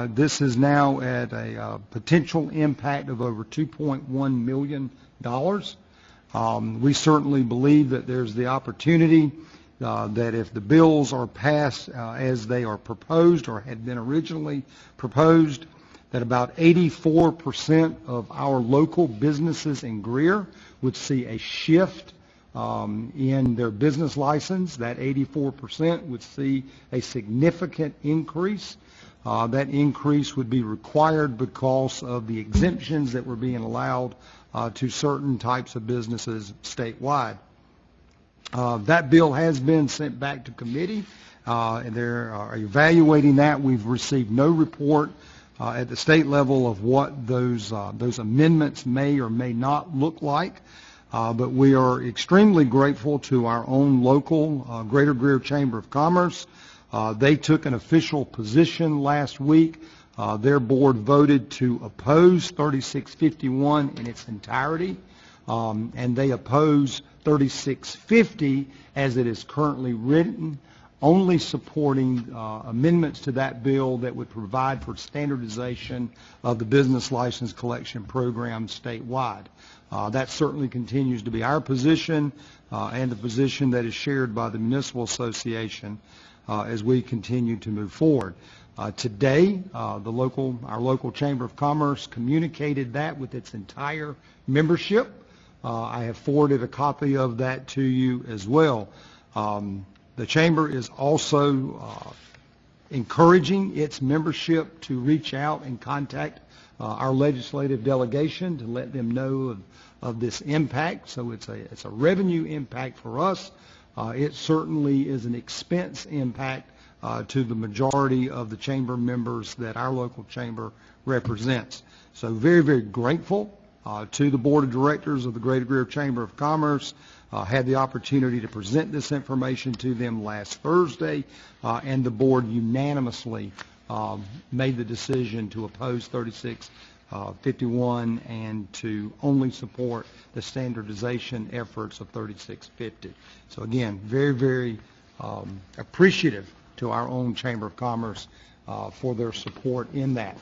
this is now at a potential impact of over $2.1 million. We certainly believe that there's the opportunity that if the bills are passed as they are proposed or had been originally proposed, that about 84% of our local businesses in Greer would see a shift in their business license. That 84% would see a significant increase. That increase would be required because of the exemptions that were being allowed to certain types of businesses statewide. That bill has been sent back to committee, and they're evaluating that. We've received no report at the state level of what those amendments may or may not look like. But we are extremely grateful to our own local Greater Greer Chamber of Commerce. They took an official position last week. Their board voted to oppose 3651 in its entirety, and they oppose 3650 as it is currently written, only supporting amendments to that bill that would provide for standardization of the business license collection program statewide. That certainly continues to be our position and the position that is shared by the Municipal Association as we continue to move forward. Today, our local Chamber of Commerce communicated that with its entire membership. I have forwarded a copy of that to you as well. The Chamber is also encouraging its membership to reach out and contact our legislative delegation to let them know of this impact. So it's a revenue impact for us. It certainly is an expense impact to the majority of the Chamber members that our local Chamber represents. So very, very grateful to the Board of Directors of the Greater Greer Chamber of Commerce. Had the opportunity to present this information to them last Thursday, and the board unanimously made the decision to oppose 3651 and to only support the standardization efforts of 3650. So again, very, very appreciative to our own Chamber of Commerce for their support in that.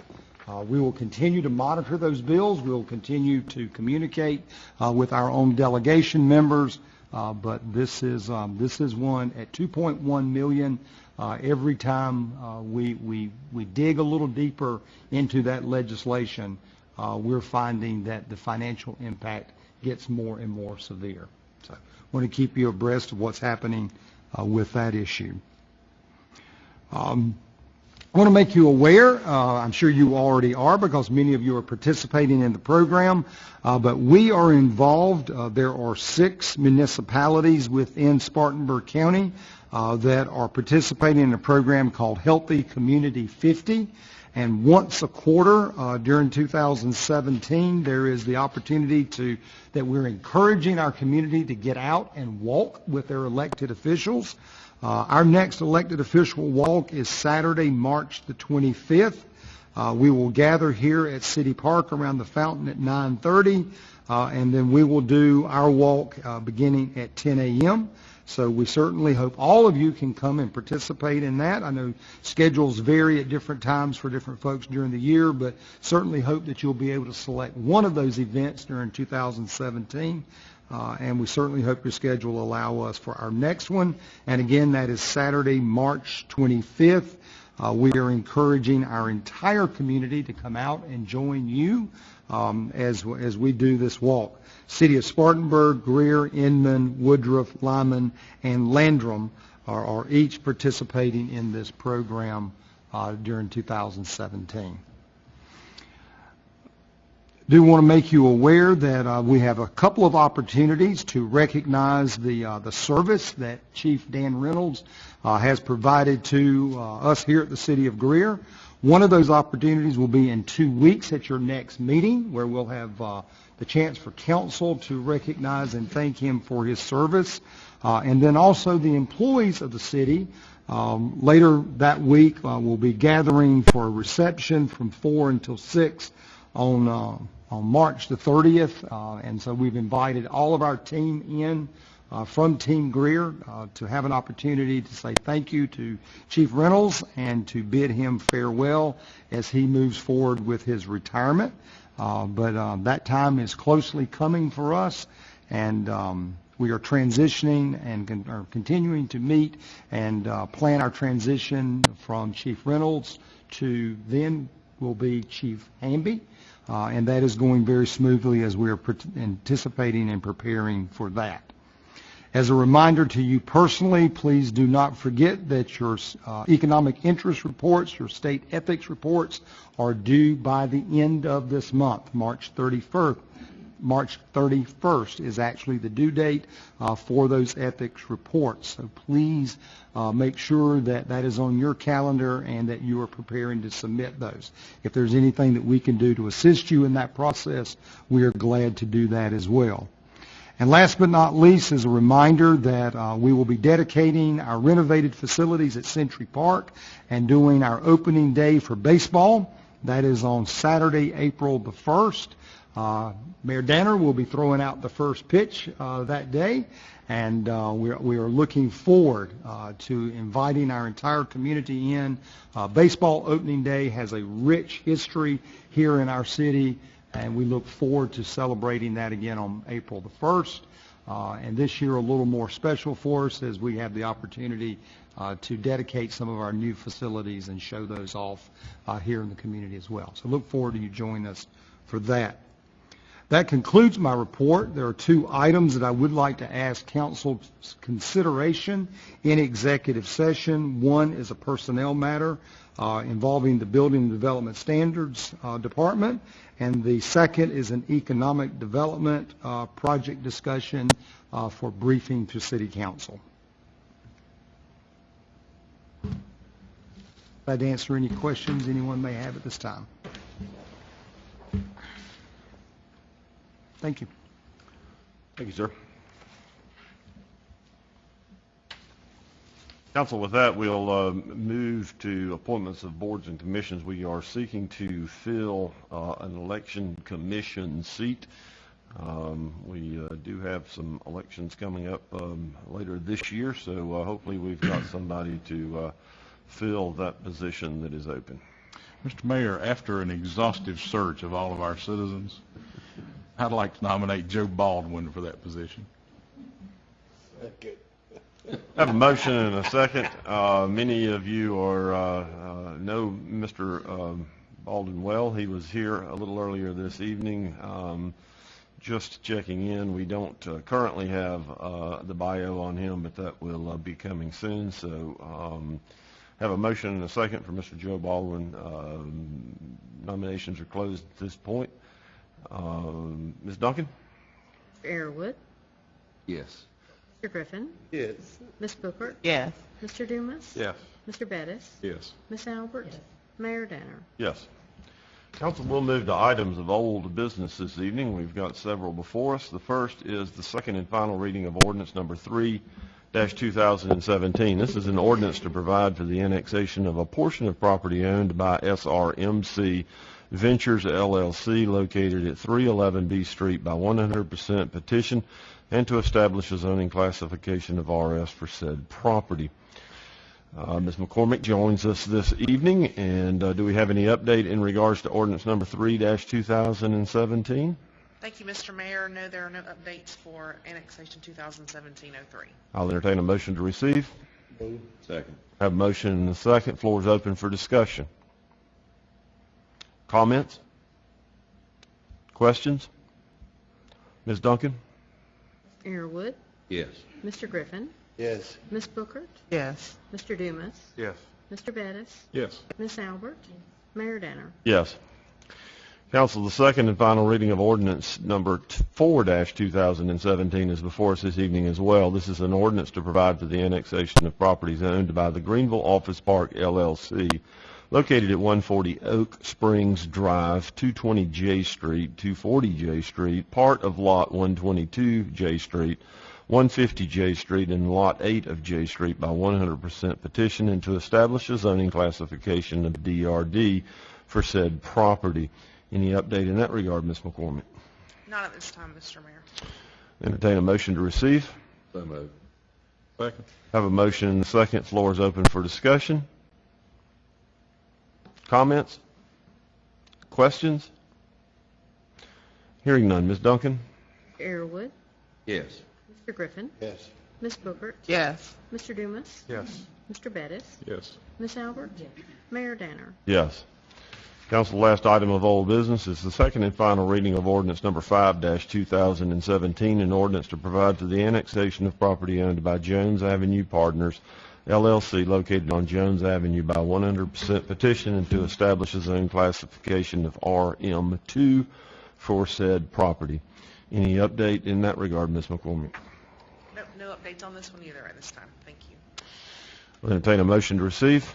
We will continue to monitor those bills. We will continue to communicate with our own delegation members, but this is one at $2.1 million. Every time we dig a little deeper into that legislation, we're finding that the financial impact gets more and more severe. So I want to keep you abreast of what's happening with that issue. I want to make you aware, I'm sure you already are because many of you are participating in the program, but we are involved. There are 6 municipalities within Spartanburg County that are participating in a program called Healthy Community 50. And once a quarter during 2017, there is the opportunity that we're encouraging our community to get out and walk with their elected officials. Our next elected official walk is Saturday, March the 25th. We will gather here at City Park around the fountain at 9:30, and then we will do our walk beginning at 10 a.m. So we certainly hope all of you can come and participate in that. I know schedules vary at different times for different folks during the year, but certainly hope that you'll be able to select one of those events during 2017. And we certainly hope your schedule will allow us for our next one. And again, that is Saturday, March 25th. We are encouraging our entire community to come out and join you as we do this walk. City of Spartanburg, Greer, Inman, Woodruff, Lyman, and Landrum are each participating in this program during 2017. Do want to make you aware that we have a couple of opportunities to recognize the service that Chief Dan Reynolds has provided to us here at the City of Greer. One of those opportunities will be in 2 weeks at your next meeting, where we'll have the chance for council to recognize and thank him for his service. And then also the employees of the city. Later that week, we'll be gathering for a reception from 4 until 6 on March the 30th, and so we've invited all of our team in from Team Greer to have an opportunity to say thank you to Chief Reynolds and to bid him farewell as he moves forward with his retirement. But that time is closely coming for us, and we are transitioning and are continuing to meet and plan our transition from Chief Reynolds to then will be Chief Hamby. And that is going very smoothly as we are anticipating and preparing for that. As a reminder to you personally, please do not forget that your economic interest reports, your state ethics reports, are due by the end of this month, March 31st. March 31st is actually the due date for those ethics reports. So please make sure that that is on your calendar and that you are preparing to submit those. If there's anything that we can do to assist you in that process, we are glad to do that as well. And last but not least is a reminder that we will be dedicating our renovated facilities at Century Park and doing our opening day for baseball. That is on Saturday, April the 1st. Mayor Danner will be throwing out the first pitch that day, and we are looking forward to inviting our entire community in. Baseball opening day has a rich history here in our city, and we look forward to celebrating that again on April the 1st. And this year a little more special for us as we have the opportunity to dedicate some of our new facilities and show those off here in the community as well. So look forward to you joining us for that. That concludes my report. There are two items that I would like to ask Council's consideration in executive session. One is a personnel matter involving the Building and Development Standards Department, and the second is an economic development project discussion for briefing to City Council. Glad to answer any questions anyone may have at this time. Thank you. Thank you, sir. Council, with that, we'll move to appointments of boards and commissions. We are seeking to fill an election commission seat. We do have some elections coming up later this year, so hopefully we've got somebody to fill that position that is open. Mr. Mayor, after an exhaustive search of all of our citizens, I'd like to nominate Joe Baldwin for that position. Okay. I have a motion and a second. Many of you know Mr. Baldwin well. He was here a little earlier this evening. Just checking in, we don't currently have the bio on him, but that will be coming soon. So have a motion and a second for Mr. Joe Baldwin. Nominations are closed at this point. Ms. Duncan? Mr. Airwood? Yes. Mr. Griffin? Yes. Ms. Booker? Yes. Mr. Dumas? Yes. Mr. Bettis? Yes. Ms. Albert? Mayor Danner? Yes. Council, will move to items of old business this evening. We've got several before us. The first is the second and final reading of ordinance number 3-2017. This is an ordinance to provide for the annexation of a portion of property owned by SRMC Ventures LLC located at 311 B Street by 100% petition and to establish a zoning classification of RS for said property. Ms. McCormick joins us this evening, and do we have any update in regards to ordinance number 3-2017? Thank you, Mr. Mayor. No, there are no updates for annexation 2017-03. I'll entertain a motion to receive. Move. Second. I have a motion and a second. Floor is open for discussion. Comments? Questions? Ms. Duncan? Airwood? Yes. Mr. Griffin? Yes. Ms. Booker? Yes. Mr. Dumas? Yes. Mr. Bettis? Yes. Ms. Albert? Mayor Danner? Yes. Council, the second and final reading of ordinance number 4-2017 is before us this evening as well. This is an ordinance to provide for the annexation of properties owned by the Greenville Office Park LLC, located at 140 Oak Springs Drive, 220 J Street, 240 J Street, part of Lot 122 J Street, 150 J Street, and Lot 8 of J Street by 100% petition, and to establish a zoning classification of DRD for said property. Any update in that regard, Ms. McCormick? Not at this time, Mr. Mayor. Entertain a motion to receive. So moved. Second. Have a motion and a second. Floor is open for discussion. Comments? Questions? Hearing none. Ms. Duncan? Airwood? Yes. Mr. Griffin? Yes. Ms. Booker? Yes. Mr. Dumas? Yes. Mr. Bettis? Yes. Ms. Albert? Mayor Danner? Yes. Council, the last item of old business is the second and final reading of ordinance number 5-2017, an ordinance to provide for the annexation of property owned by Jones Avenue Partners, LLC, located on Jones Avenue by 100% petition, and to establish a zone classification of RM2 for said property. Any update in that regard, Ms. McCormick? Nope, no updates on this one either at this time. Thank you. We'll entertain a motion to receive.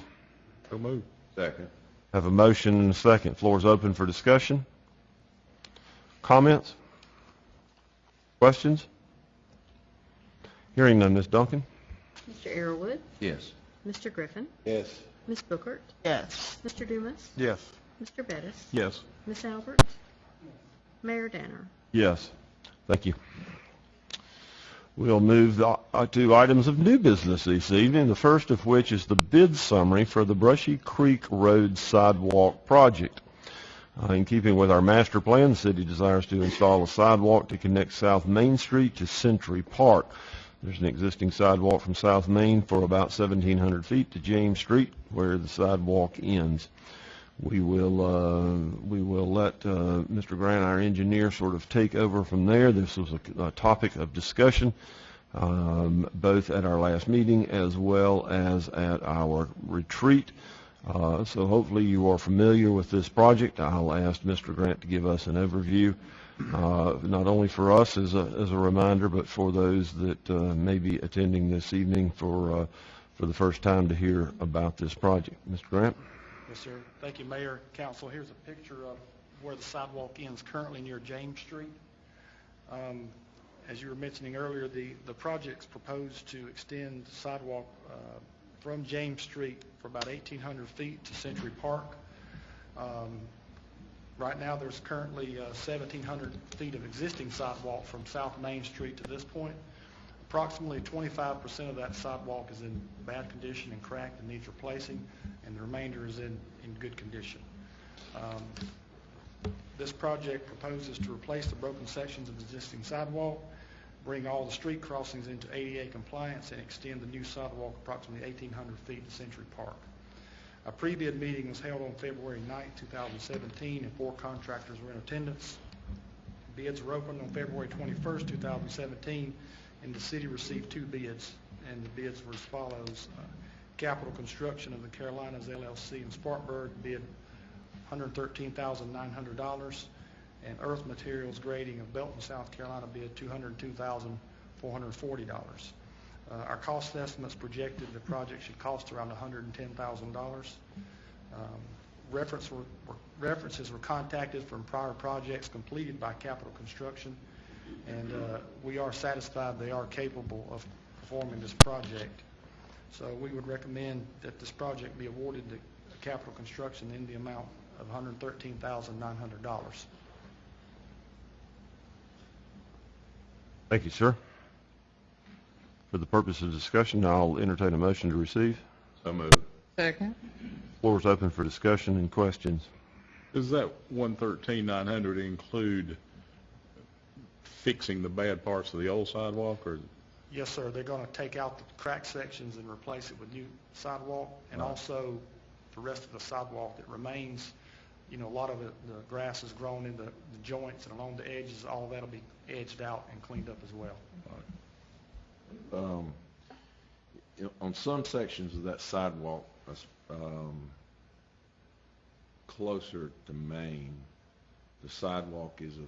So moved. Second. Have a motion and a second. Floor is open for discussion. Comments? Questions? Hearing none, Ms. Duncan? Mr. Arrowood, Yes. Mr. Griffin, Yes. Ms. Bookert, Yes. Mr. Dumas, Yes. Mr. Bettis, Yes. Ms. Albert, Mayor Danner. Yes. Thank you. We'll move to items of new business this evening, the first of which is the bid summary for the Brushy Creek Road Sidewalk Project. In keeping with our master plan, the city desires to install a sidewalk to connect South Main Street to Century Park. There's an existing sidewalk from South Main for about 1,700 feet to James Street, where the sidewalk ends. We will let Mr. Grant, our engineer, sort of take over from there. This was a topic of discussion both at our last meeting as well as at our retreat. So hopefully you are familiar with this project. I'll ask Mr. Grant to give us an overview, not only for us as a reminder, but for those that may be attending this evening for the first time to hear about this project. Mr. Grant? Yes, sir. Thank you, Mayor, Council. Here's a picture of where the sidewalk ends currently near James Street. As you were mentioning earlier, the project's proposed to extend the sidewalk from James Street for about 1,800 feet to Century Park. Right now there's currently 1,700 feet of existing sidewalk from South Main Street to this point. Approximately 25% of that sidewalk is in bad condition and cracked and needs replacing, and the remainder is in good condition. This project proposes to replace the broken sections of the existing sidewalk, bring all the street crossings into ADA compliance, and extend the new sidewalk approximately 1,800 feet to Century Park. A pre-bid meeting was held on February 9, 2017, and 4 contractors were in attendance. Bids were opened on February 21, 2017, and the city received 2 bids, and the bids were as follows. Capital Construction of the Carolinas LLC in Spartanburg bid $113,900, and Earth Materials Grading of Belton, South Carolina bid $202,440. Our cost estimates projected the project should cost around $110,000. References were contacted from prior projects completed by Capital Construction, and we are satisfied they are capable of performing this project. So we would recommend that this project be awarded to Capital Construction in the amount of $113,900. Thank you, sir. For the purpose of discussion, I'll entertain a motion to receive. So moved. Second. Floor is open for discussion and questions. Does that $113,900 include fixing the bad parts of the old sidewalk, or? Yes, sir. They're going to take out the cracked sections and replace it with new sidewalk, and also the rest of the sidewalk that remains. You know, a lot of the grass has grown in the joints and along the edges. All of that will be edged out and cleaned up as well. On some sections of that sidewalk closer to Main, the sidewalk is a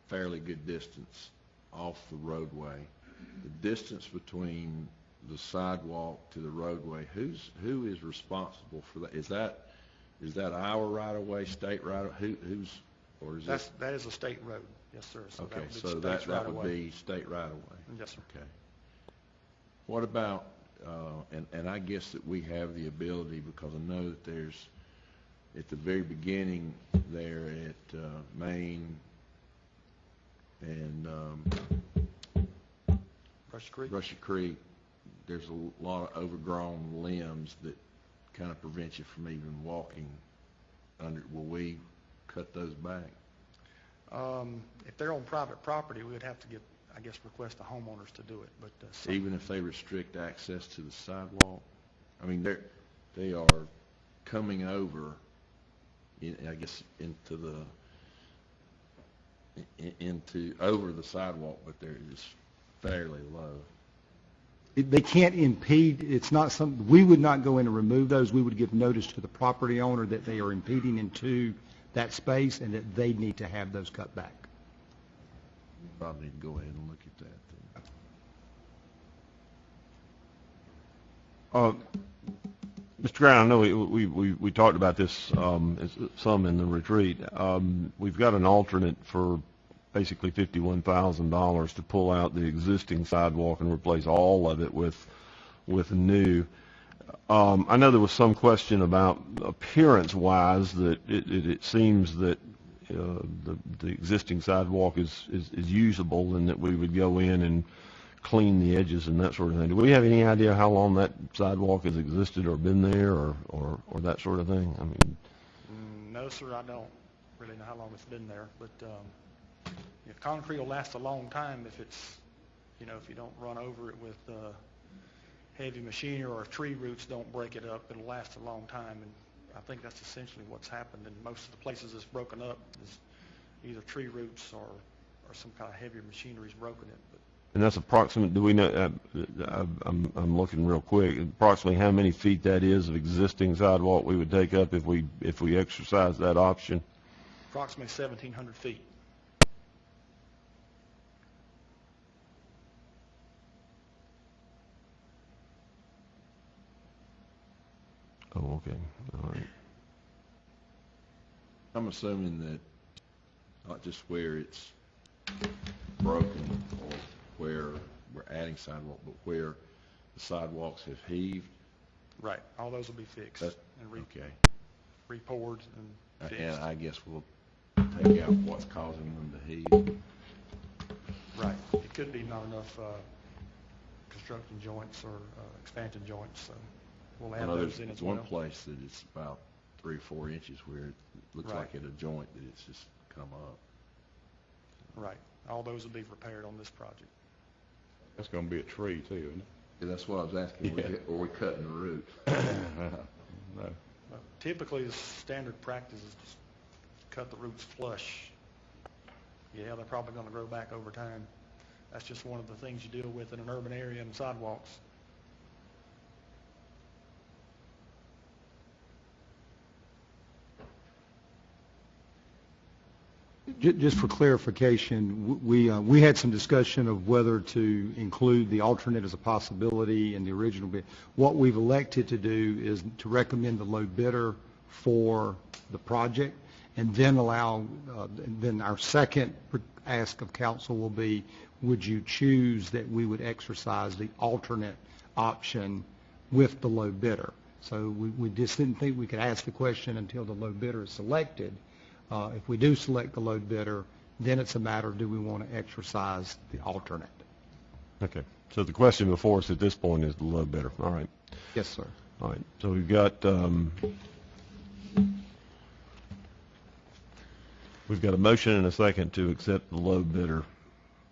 fairly good distance off the roadway. The distance between the sidewalk to the roadway, who is responsible for that? Is that our right of way, state right of who's, or is that is a state road? Yes, sir. So okay, so that would be state right of way. Yes, sir. Okay. What about and I guess that we have the ability, because I know that there's at the very beginning there at Main and Brushy Creek, there's a lot of overgrown limbs that kind of prevent you from even walking under. Will we cut those back? If they're on private property, we would have to request the homeowners to do it. But even if they restrict access to the sidewalk, I mean they are coming over, into over the sidewalk, but they're just fairly low. They can't impede. It's not something we would not go in and remove those. We would give notice to the property owner that they are impeding into that space and that they need to have those cut back. Probably need to go ahead and look at that then. Mr. Brown, I know we talked about this some in the retreat. We've got an alternate for basically $51,000 to pull out the existing sidewalk and replace all of it with new. I know there was some question about appearance-wise that it seems that the existing sidewalk is usable and that we would go in and clean the edges and that sort of thing. Do we have any idea how long that sidewalk has existed or been there or that sort of thing? I mean, no, sir, I don't really know how long it's been there, but if concrete will last a long time if it's, if you don't run over it with heavy machinery or if tree roots don't break it up, it'll last a long time. And I think that's essentially what's happened in most of the places it's broken up is either tree roots or some kind of heavier machinery's broken it. But and that's approximate, do we know, I'm looking real quick, approximately how many feet that is of existing sidewalk we would take up if we exercise that option? Approximately 1,700 feet. Oh, okay, all right. I'm assuming that not just where it's broken or where we're adding sidewalk, but where the sidewalks have heaved. Right. All those will be fixed and re-poured and fixed. And I guess we'll take out what's causing them to heave. Right. It could be not enough construction joints or expansion joints, so we'll add those in as well. One place that it's about 3 or 4 inches where it looks like at a joint that it's just come up. Right. All those will be repaired on this project. That's going to be a tree too, isn't it? Yeah, that's what I was asking. Yeah. Are we cutting the root? No. Typically, the standard practice is just cut the roots flush. Yeah, they're probably going to grow back over time. That's just one of the things you deal with in an urban area and sidewalks. Just for clarification, we had some discussion of whether to include the alternate as a possibility in the original bid. What we've elected to do is to recommend the low bidder for the project, and then then our second ask of council will be, would you choose that we would exercise the alternate option with the low bidder? So we just didn't think we could ask the question until the low bidder is selected. If we do select the low bidder, then it's a matter of do we want to exercise the alternate. Okay. So the question before us at this point is the low bidder. All right. Yes, sir. All right. So we've got a motion and a second to accept the low bidder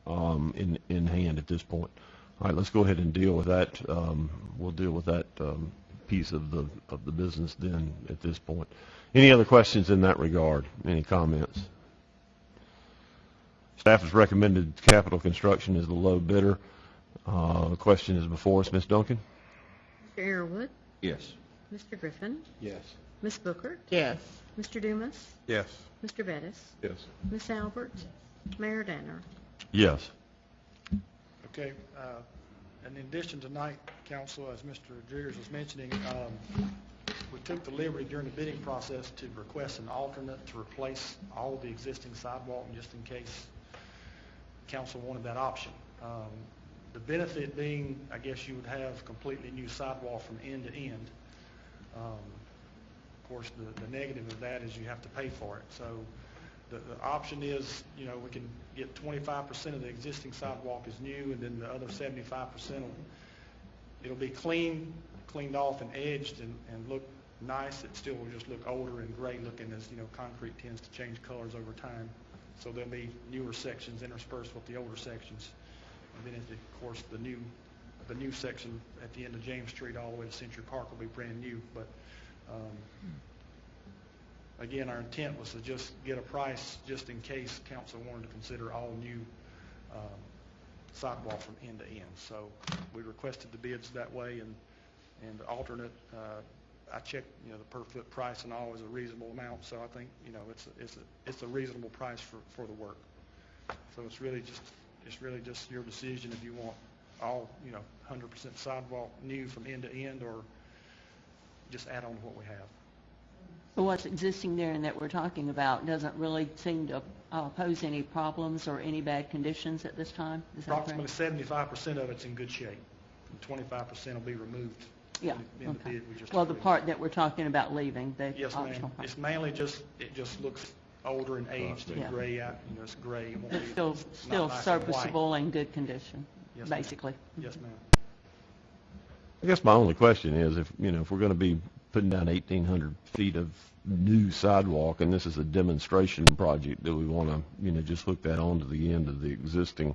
in hand at this point. All right. Let's go ahead and deal with that. We'll deal with that piece of the business then at this point. Any other questions in that regard? Any comments? Staff has recommended Capital Construction as the low bidder. The question is before us. Ms. Duncan? Mr. Airwood? Yes. Mr. Griffin? Yes. Ms. Booker? Yes. Mr. Dumas? Yes. Mr. Bettis? Yes. Ms. Albert? Mayor Danner? Yes. Okay. And in addition tonight, Council, as Mr. Driggers was mentioning, we took the liberty during the bidding process to request an alternate to replace all of the existing sidewalk, just in case council wanted that option. The benefit being, I guess you would have completely new sidewalk from end to end. Of course, the negative of that is you have to pay for it. So the option is, we can get 25% of the existing sidewalk is new, and then the other 75% it'll be cleaned off and edged and look nice. It still will just look older and gray looking, as concrete tends to change colors over time. So there'll be newer sections interspersed with the older sections, and then of course the new section at the end of James Street all the way to Century Park will be brand new. But again, our intent was to just get a price just in case council wanted to consider all new sidewalk from end to end. So we requested the bids that way, and the alternate, I checked, the per foot price and all is a reasonable amount. So I think, it's a reasonable price for the work. So it's really just your decision if you want all, 100% sidewalk new from end to end, or just add on to what we have. So what's existing there and that we're talking about doesn't really seem to pose any problems or any bad conditions at this time? Is that correct? Approximately 75% of it's in good shape, and 25% will be removed. Yeah. In the bid we just Well, the approved. part that we're talking about leaving, the Yes, optional ma'am. part. It's mainly it just looks older and aged and Yeah. gray out. It's gray. It won't It's be- still it's not nice and white. serviceable and good condition, Yes, ma'am. basically. Yes, ma'am. I guess my only question is if we're going to be putting down 1,800 feet of new sidewalk, and this is a demonstration project, do we want to, just hook that onto the end of the existing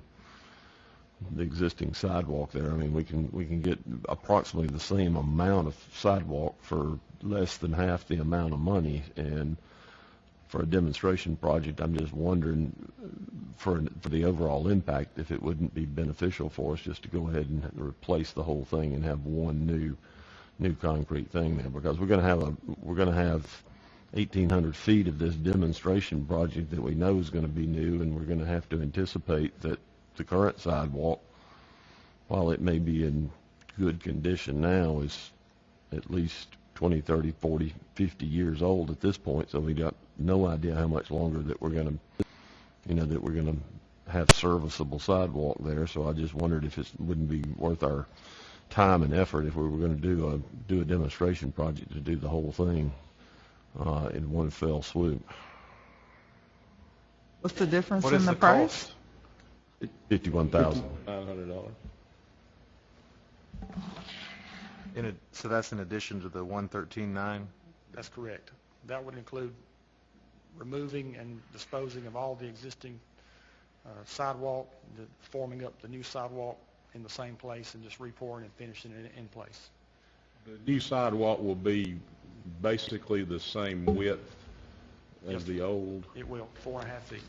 sidewalk there? I mean, we can get approximately the same amount of sidewalk for less than half the amount of money, and for a demonstration project, I'm just wondering for the overall impact if it wouldn't be beneficial for us just to go ahead and replace the whole thing and have one new concrete thing there, because we're going to have 1,800 feet of this demonstration project that we know is going to be new, and we're going to have to anticipate that the current sidewalk, while it may be in good condition now, is at least 20, 30, 40, 50 years old at this point. So we got no idea how much longer that we're going to, have serviceable sidewalk there. So I just wondered if it wouldn't be worth our time and effort if we were going to do a demonstration project to do the whole thing in one fell swoop. What's the difference What in is the the price? cost? $51,000. $900. So that's in addition to the 113.9? That's correct. That would include removing and disposing of all the existing sidewalk, forming up the new sidewalk in the same place, and just repouring and finishing it in place. The new sidewalk will be basically the same width as Yes. the old. It will, 4.5 feet.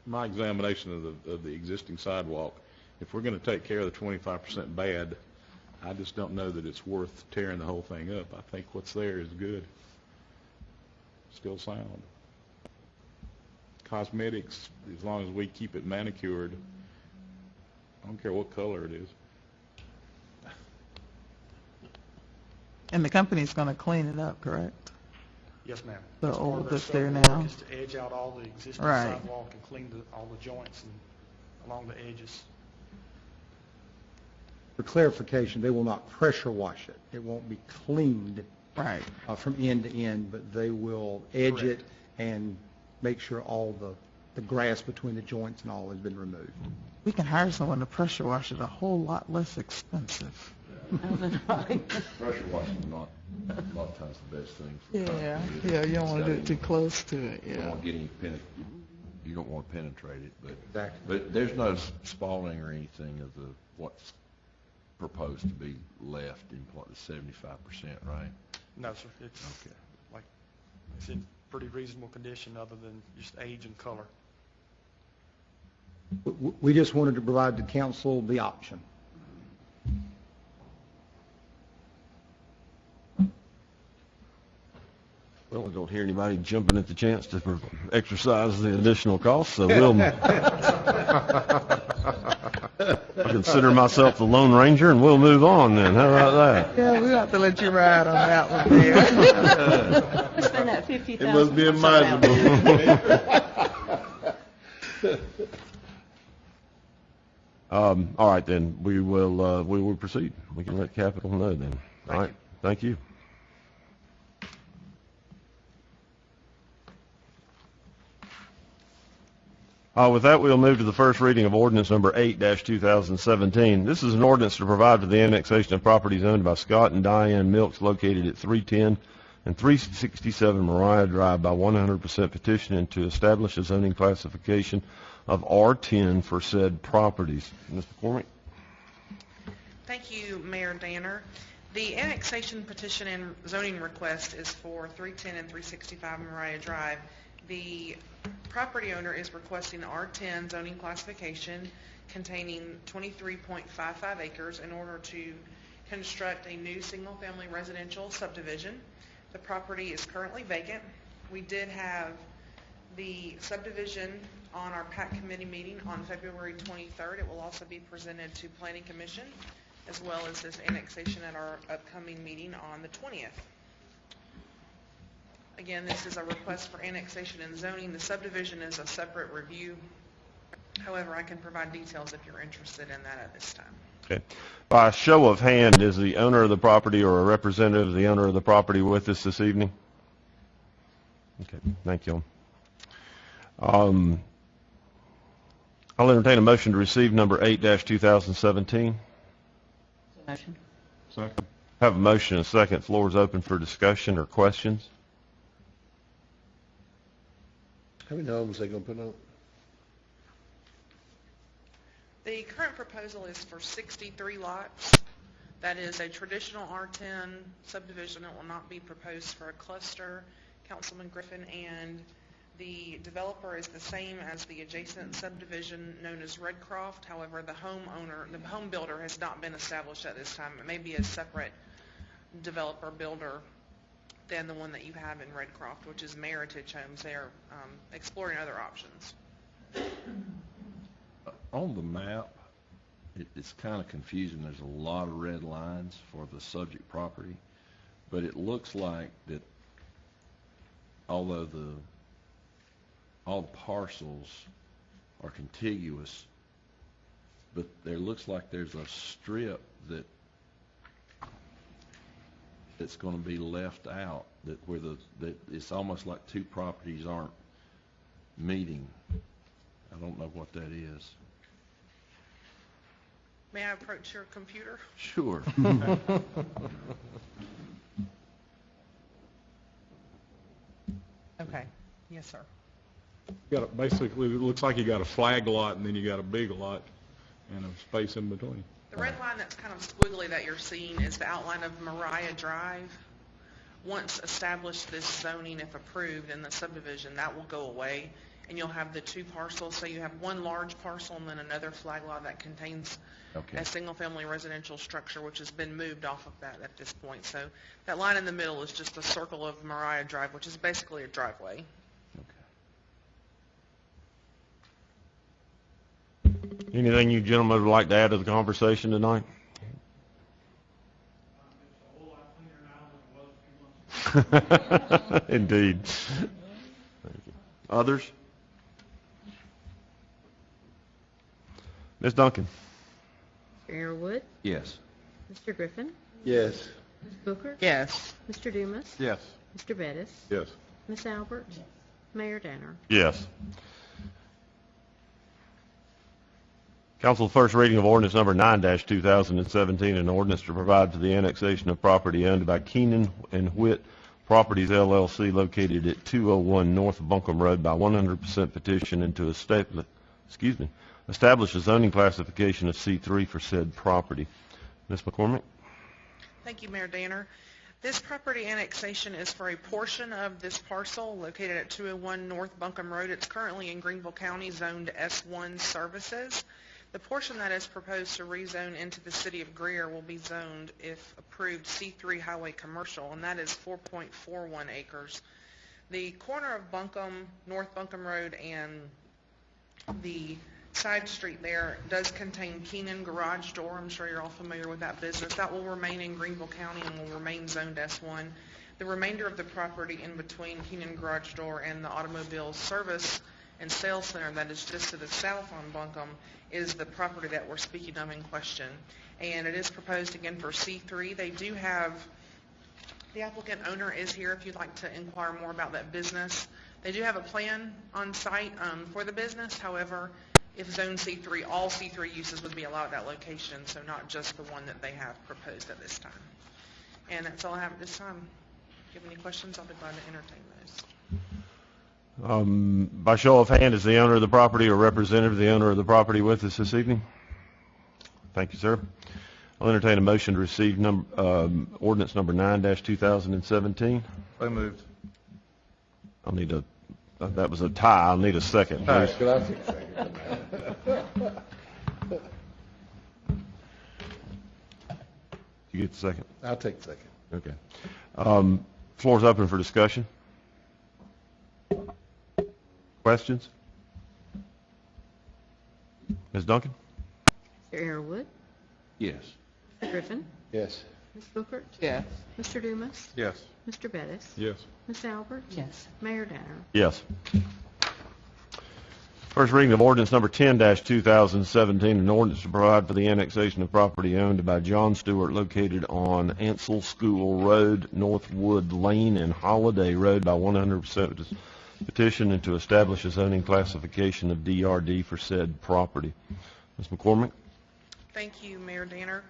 My examination of the existing sidewalk, if we're going to take care of the 25% bad, I just don't know that it's worth tearing the whole thing up. I think what's there is good, still sound. Cosmetics, as long as we keep it manicured, I don't care what color it is. And the company's going to clean it up, correct? Yes, ma'am. The That's part old of their that's there scope of now. work is to edge out all the existing Right. sidewalk and clean all the joints and along the edges. For clarification, they will not pressure wash it. It won't be cleaned Right. from end to end, but they will edge Correct. it and make sure all the grass between the joints and all has been removed. We can hire someone to pressure wash it a whole lot less expensive. Pressure washing is not a lot of times the best thing for Yeah, concrete. yeah, you don't want to do it It's too got close to it, You don't yeah. want to get any you don't want to penetrate it, but Exactly. but there's no spalling or anything of what's proposed to be left in what the 75%, right? No, sir. It's Okay. it's in pretty reasonable condition other than just age and color. We just wanted to provide the council the option. Well, I don't hear anybody jumping at the chance to exercise the additional cost, so we'll I consider myself the Lone Ranger, and we'll move on then. How about that? Yeah, we'll have to let you ride on that one there. Spend that $50,000. It must be imaginable. All right, then we will proceed. We can let Capitol know then. All right, thank you. With that, we'll move to the first reading of ordinance number 8-2017. This is an ordinance to provide for the annexation of properties owned by Scott and Diane Milks located at 310 and 367 Mariah Drive by 100% petition and to establish a zoning classification of R10 for said properties. Mr. McCormick? Thank you, Mayor Danner. The annexation petition and zoning request is for 310 and 365 Mariah Drive. The property owner is requesting R10 zoning classification containing 23.55 acres in order to construct a new single-family residential subdivision. The property is currently vacant. We did have the subdivision on our PAC committee meeting on February 23rd. It will also be presented to Planning Commission, as well as this annexation at our upcoming meeting on the 20th. Again, this is a request for annexation and zoning. The subdivision is a separate review. However, I can provide details if you're interested in that at this time. Okay. By show of hand, is the owner of the property or a representative of the owner of the property with us this evening? Okay, thank you. I'll entertain a motion to receive number 8-2017. Motion. Second. Have a motion and a second. Floor is open for discussion or questions. How many homes are they going to put on? The current proposal is for 63 lots. That is a traditional R10 subdivision. It will not be proposed for a cluster. Councilman Griffin, and the developer is the same as the adjacent subdivision known as Redcroft. However, the home builder has not been established at this time. It may be a separate developer builder than the one that you have in Redcroft, which is Meritage Homes. They are exploring other options. On the map, it's kind of confusing. There's a lot of red lines for the subject property, but it looks like that although all the parcels are contiguous, but there looks like there's a strip that's going to be left out, that it's almost like two properties aren't meeting. I don't know what that is. May I approach your computer? Sure. Okay. Yes, sir. Basically, it looks like you got a flag lot and then you got a big lot and a space in between. The red line that's kind of squiggly that you're seeing is the outline of Mariah Drive. Once established, this zoning, if approved in the subdivision, that will go away, and you'll have the two parcels. So you have one large parcel and then another flag lot that contains a single-family residential structure, which has been moved off of that at this point. So that line in the middle is just a circle of Mariah Drive, which is basically a driveway. Anything you gentlemen would like to add to the conversation tonight? Indeed. Thank you. Others? Ms. Duncan? Mr. Arrowood? Yes. Mr. Griffin? Yes. Ms. Booker? Yes. Mr. Dumas? Yes. Mr. Bettis? Yes. Ms. Albert? Mayor Danner? Yes. Council, first reading of ordinance number 9-2017, an ordinance to provide for the annexation of property owned by Keenan and Whit Properties LLC located at 201 North Buncombe Road by 100% petition and to establish a zoning classification of C3 for said property. Ms. McCormick? Thank you, Mayor Danner. This property annexation is for a portion of this parcel located at 201 North Buncombe Road. It's currently in Greenville County, zoned S1 services. The portion that is proposed to rezone into the city of Greer will be zoned, if approved, C3 highway commercial, and that is 4.41 acres. The corner of Buncombe, North Buncombe Road, and the side street there does contain Keenan Garage Door. I'm sure you're all familiar with that business. That will remain in Greenville County and will remain zoned S1. The remainder of the property in between Keenan Garage Door and the automobile service and sales center that is just to the south on Buncombe is the property that we're speaking of in question. And it is proposed again for C3. They do have, the applicant owner is here if you'd like to inquire more about that business. They do have a plan on site for the business. However, if zone C3, all C3 uses would be allowed at that location, so not just the one that they have proposed at this time. And that's all I have at this time. If you have any questions, I'll be glad to entertain those. By show of hand, is the owner of the property or representative of the owner of the property with us this evening? Thank you, sir. I'll entertain a motion to receive ordinance number 9-2017. So moved. I'll need a, that was a tie. I'll need a second, please. Could I take a second? You get the second? I'll take a second. Okay. Floor is open for discussion. Questions? Ms. Duncan? Mr. Arrowood, Yes. Mr. Griffin, Yes. Ms. Bookert, Yes. Mr. Dumas, Yes. Mr. Bettis, Yes. Ms. Albert, Yes. Mayor Danner. Yes. First reading of ordinance number 10-2017, an ordinance to provide for the annexation of property owned by John Stewart located on Ansel School Road, Northwood Lane, and Holiday Road by 100% petition, and to establish a zoning classification of DRD for said property. Ms. McCormick? Thank you, Mayor Danner.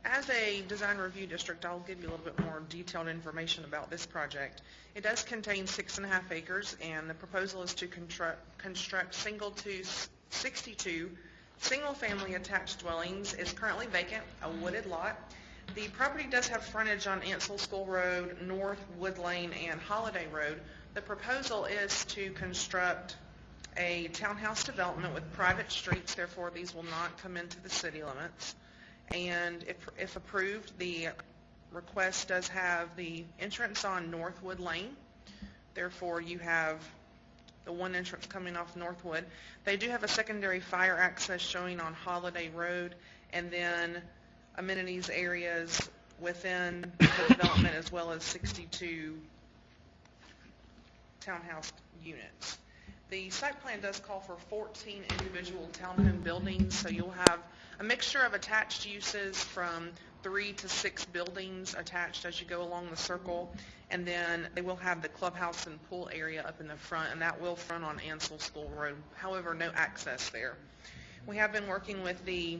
As a design review district, I'll give you a little bit more detailed information about this project. It does contain 6.5 acres, and the proposal is to construct 62 single-family attached dwellings. It's currently vacant, a wooded lot. The property does have frontage on Ansel School Road, Northwood Lane, and Holiday Road. The proposal is to construct a townhouse development with private streets, therefore these will not come into the city limits. And if approved, the request does have the entrance on Northwood Lane. Therefore, you have the one entrance coming off Northwood. They do have a secondary fire access showing on Holiday Road, and then amenities areas within the development, as well as 62 townhouse units. The site plan does call for 14 individual townhome buildings, so you'll have a mixture of attached uses from 3 to 6 buildings attached as you go along the circle, and then they will have the clubhouse and pool area up in the front, and that will front on Ansel School Road. However, no access there. We have been working with the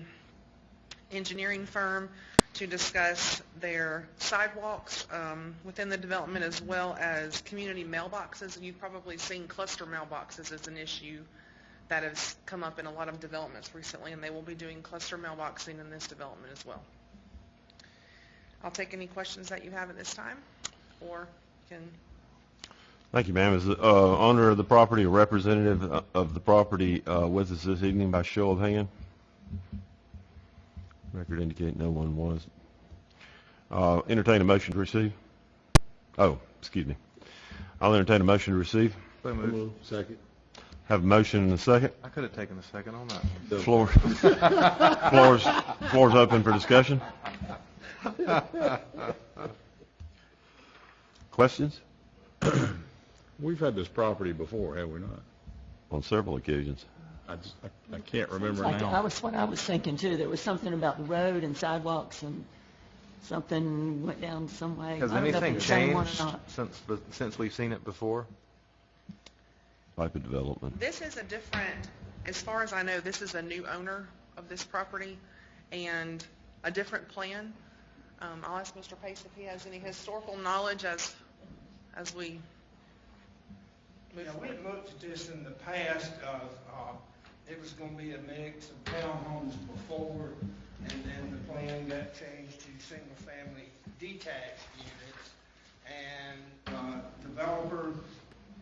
engineering firm to discuss their sidewalks within the development, as well as community mailboxes. You've probably seen cluster mailboxes as an issue that has come up in a lot of developments recently, and they will be doing cluster mailboxing in this development as well. I'll take any questions that you have at this time, or can... Thank you, ma'am. Is the owner of the property a representative of the property with us this evening by show of hand? Record indicate no one was. Entertain a motion to receive. Oh, excuse me. I'll entertain a motion to receive. So moved. Second. Have a motion and a second. I could have taken a second on that one. Floor's open for discussion. Questions? We've had this property before, have we not? On several occasions. I can't remember Like now. that was what I was thinking too. There was something about the road and sidewalks, and something went down some way. Has I don't know if anything it's the same one or changed not. since we've seen it before? Type of development. This is a different, as far as I know, this is a new owner of this property and a different plan. I'll ask Mr. Pace if he has any historical knowledge as we move forward. We looked at this in the past of, it was going to be a mix of townhomes before, and then the plan got changed to single-family detached units, and developer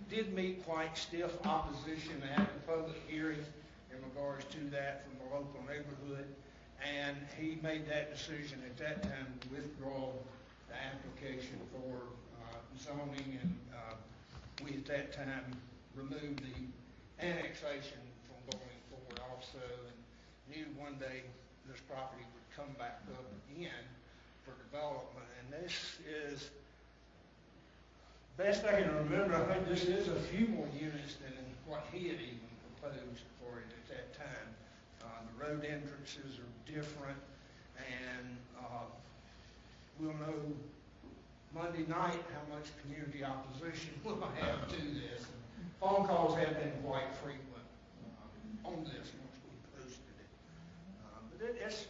did meet quite stiff opposition at the public hearing in regards to that from the local neighborhood, and he made that decision at that time to withdraw the application for zoning, and we at that time removed the annexation from going forward also, and knew one day this property would come back up again for development. And this is, best I can remember, I think this is a few more units than what he had even proposed for it at that time. The road entrances are different, and we'll know Monday night how much community opposition we'll have to this. And phone calls have been quite frequent on this once we posted it. But it's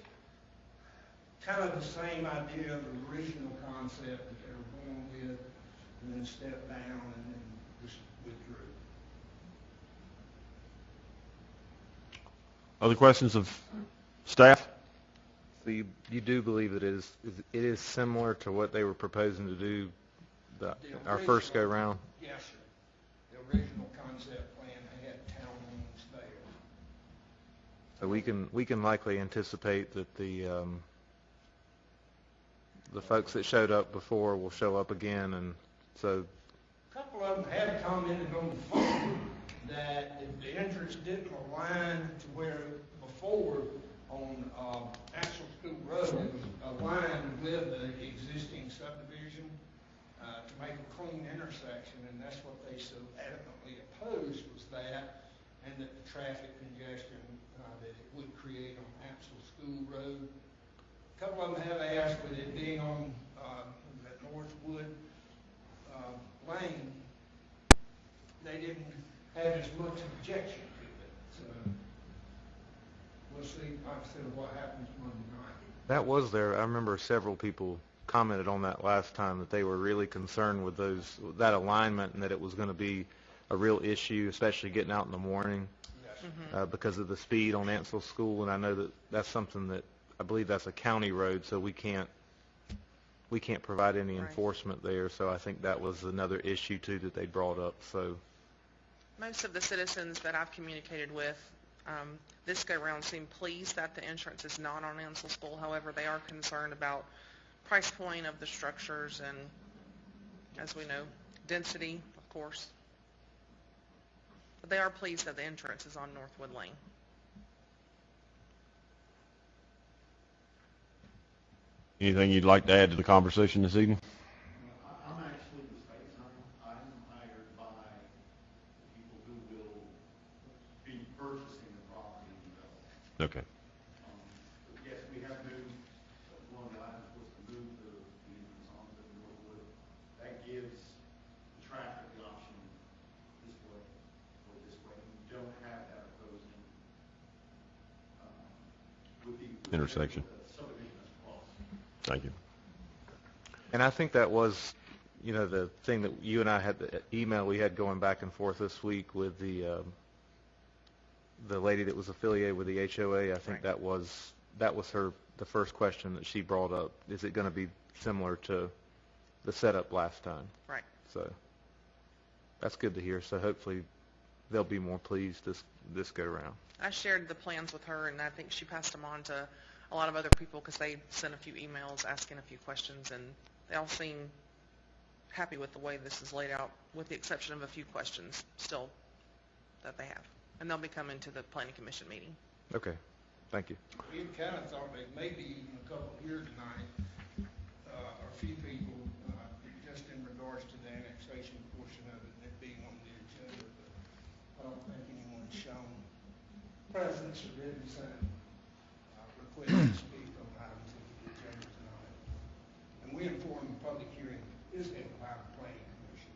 kind of the same idea of the original concept that they were going with, and then stepped down and then just withdrew. Other questions of staff? So you do believe that it is similar to what they were proposing to do our first go round? Yes, sir. The original concept plan had townhomes there. So we can likely anticipate that the folks that showed up before will show up again, and so A couple of them had commented on the phone that if the entrance didn't align to where before on Axel School Road, it was aligned with the existing subdivision to make a clean intersection, and that's what they so adamantly opposed, was that, and that the traffic congestion that it would create on Axel School Road. A couple of them have asked, with it being on that Northwood lane, they didn't have as much objection to it. So we'll see, like I said, what happens Monday night. That was there. I remember several people commented on that last time, that they were really concerned with that alignment, and that it was going to be a real issue, especially getting out in the morning. Mm-hmm. Because of the speed on Ansel School, and I know that that's something that, I believe that's a county road, so we can't provide any enforcement there. So I think that was another issue too that they brought up. So most of the citizens that I've communicated with this go around seem pleased that the entrance is not on Ansel School. However, they are concerned about price point of the structures and, as we know, density, of course. But they are pleased that the entrance is on Northwood Lane. Anything you'd like to add to the conversation this evening? I'm actually the liaison. I'm hired by people who will be purchasing the property themselves. Okay. Yes, we have moved. One of the items was to move the entrance onto Northwood. That gives the traffic the option this way or this way. You don't have that opposing with the intersection. Subdivision that's across. Thank you. And I think that was, the thing that you and I had, the email we had going back and forth this week with the lady that was affiliated with the HOA. I think that was the first question that she brought up. Is it going to be similar to the setup last time? Right. So that's good to hear. So hopefully they'll be more pleased this go around. I shared the plans with her, and I think she passed them on to a lot of other people because they sent a few emails asking a few questions, and they all seem happy with the way this is laid out, with the exception of a few questions still that they have. And they'll be coming to the Planning Commission meeting. Okay. Thank you. We kind of thought that maybe even a couple here tonight, or a few people, just in regards to the annexation portion of it, and it being on the agenda, but I don't think anyone's shown presence or written sign request to speak on items of the agenda tonight. And we informed the public hearing is held by the Planning Commission.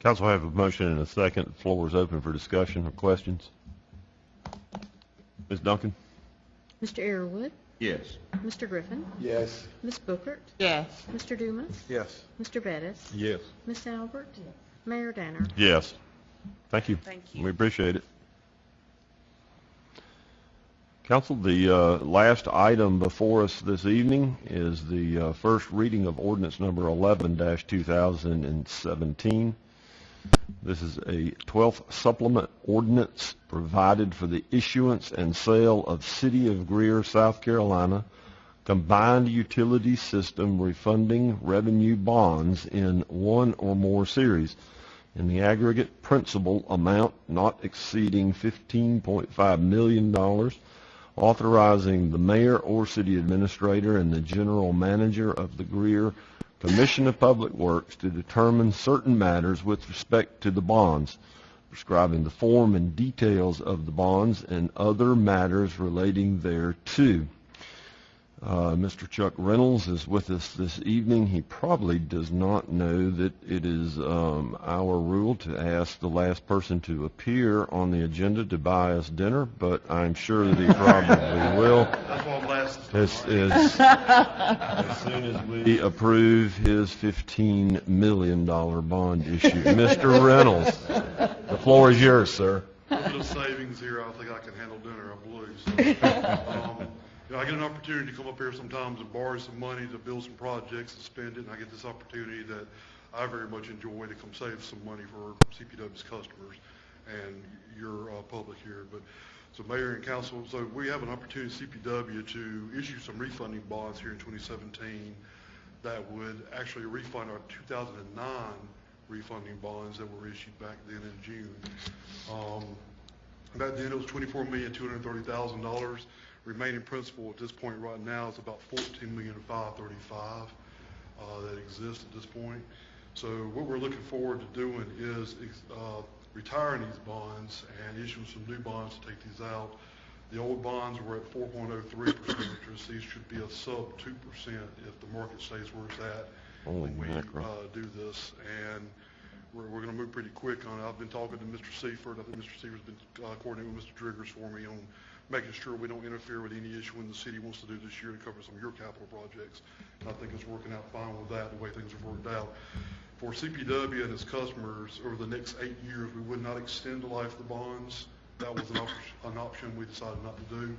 Council have a motion and a second. The floor is open for discussion or questions. Ms. Duncan? Mr. Arrowood? Yes. Mr. Griffin? Yes. Ms. Bookert? Yes. Mr. Dumas? Yes. Mr. Bettis? Yes. Ms. Albert? Mayor Danner? Yes. Thank you. Thank you. We appreciate it. Council, the last item before us this evening is the first reading of ordinance number 11-2017. This is a 12th supplement ordinance provided for the issuance and sale of City of Greer, South Carolina, combined utility system refunding revenue bonds in one or more series in the aggregate principal amount not exceeding $15.5 million, authorizing the mayor or city administrator and the general manager of the Greer Commission of Public Works to determine certain matters with respect to the bonds, prescribing the form and details of the bonds and other matters relating thereto. Mr. Chuck Reynolds is with us this evening. He probably does not know that it is our rule to ask the last person to appear on the agenda to buy us dinner, but I'm sure that he probably will. That's one last. As soon as we approve his $15 million bond issue. Mr. Reynolds, the floor is yours, sir. A little bit of savings here. I think I can handle dinner, I believe. So, I get an opportunity to come up here sometimes and borrow some money to build some projects and spend it, and I get this opportunity that I very much enjoy to come save some money for CPW's customers and your public here. But so Mayor and Council, so we have an opportunity at CPW to issue some refunding bonds here in 2017 that would actually refund our 2009 refunding bonds that were issued back then in June. Back then it was $24,230,000. Remaining principal at this point right now is about $14,535,000 that exists at this point. So what we're looking forward to doing is retiring these bonds and issuing some new bonds to take these out. The old bonds were at 4.03% interest. These should be a sub 2% if the market stays where it's at when we do this. And we're going to move pretty quick on it. I've been talking to Mr. Seifert. I think Mr. Seifert's been coordinating with Mr. Driggers for me on making sure we don't interfere with any issuing the city wants to do this year to cover some of your capital projects. And I think it's working out fine with that, the way things have worked out. For CPW and its customers, over the next 8 years, we would not extend the life of the bonds. That was an option we decided not to do.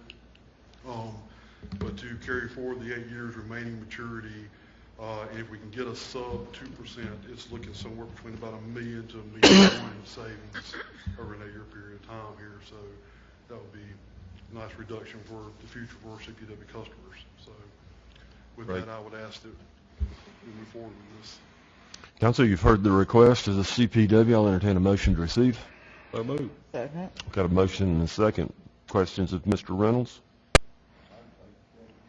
But to carry forward the 8 years remaining maturity, and if we can get a sub 2%, it's looking somewhere between about $1 million to $1.1 million in savings over an 8-year period of time here. So that would be a nice reduction for the future for our CPW customers. So with that, I would ask that we move forward with this. Council, you've heard the request as a CPW. I'll entertain a motion to receive. So moved. Second. Got a motion and a second. Questions of Mr. Reynolds?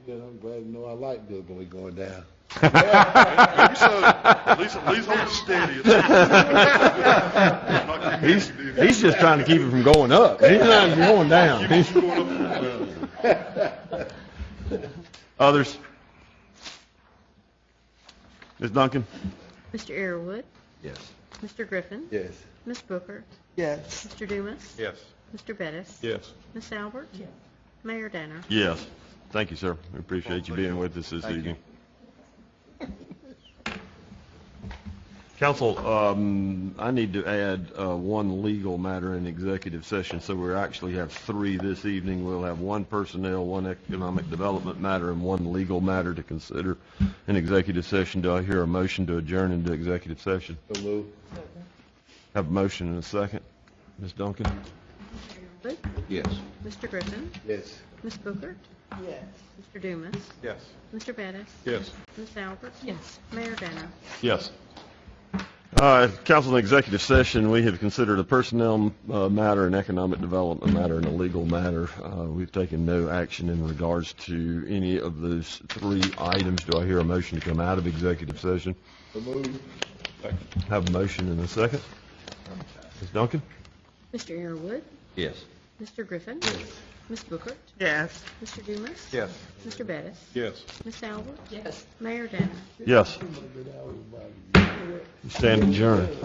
Yeah, I'm glad to know I like Gilgly going down. Maybe so. At least hold it steady. He's just trying to keep it from going up. He's not going down. Keep it from going up. Others? Ms. Duncan? Mr. Airwood, Yes. Mr. Griffin, Yes. Ms. Booker, Yes. Mr. Dumas, Yes. Mr. Bettis, Yes. Ms. Albert, Mayor Danner. Yes. Thank you, sir. We appreciate you being with us this evening. Council, I need to add one legal matter in executive session, so we actually have 3 this evening. We'll have 1 personnel, 1 economic development matter, and 1 legal matter to consider in executive session. Do I hear a motion to adjourn into executive session? So move. Have a motion and a second. Ms. Duncan? Airwood, Yes. Mr. Griffin, Yes. Ms. Booker, Yes. Mr. Dumas, Yes. Mr. Bettis, Yes. Ms. Albert, Mayor Danner. Yes. Council, in executive session, we have considered a personnel matter, an economic development matter, and a legal matter. We've taken no action in regards to any of those 3 items. Do I hear a motion to come out of executive session? So move. Have a motion and a second. Ms. Duncan? Mr. Airwood, Yes. Mr. Griffin, Ms. Booker, Yes. Mr. Dumas, Yes. Mr. Bettis, Yes. Ms. Albert, Mayor Danner. Yes. You stand adjourned.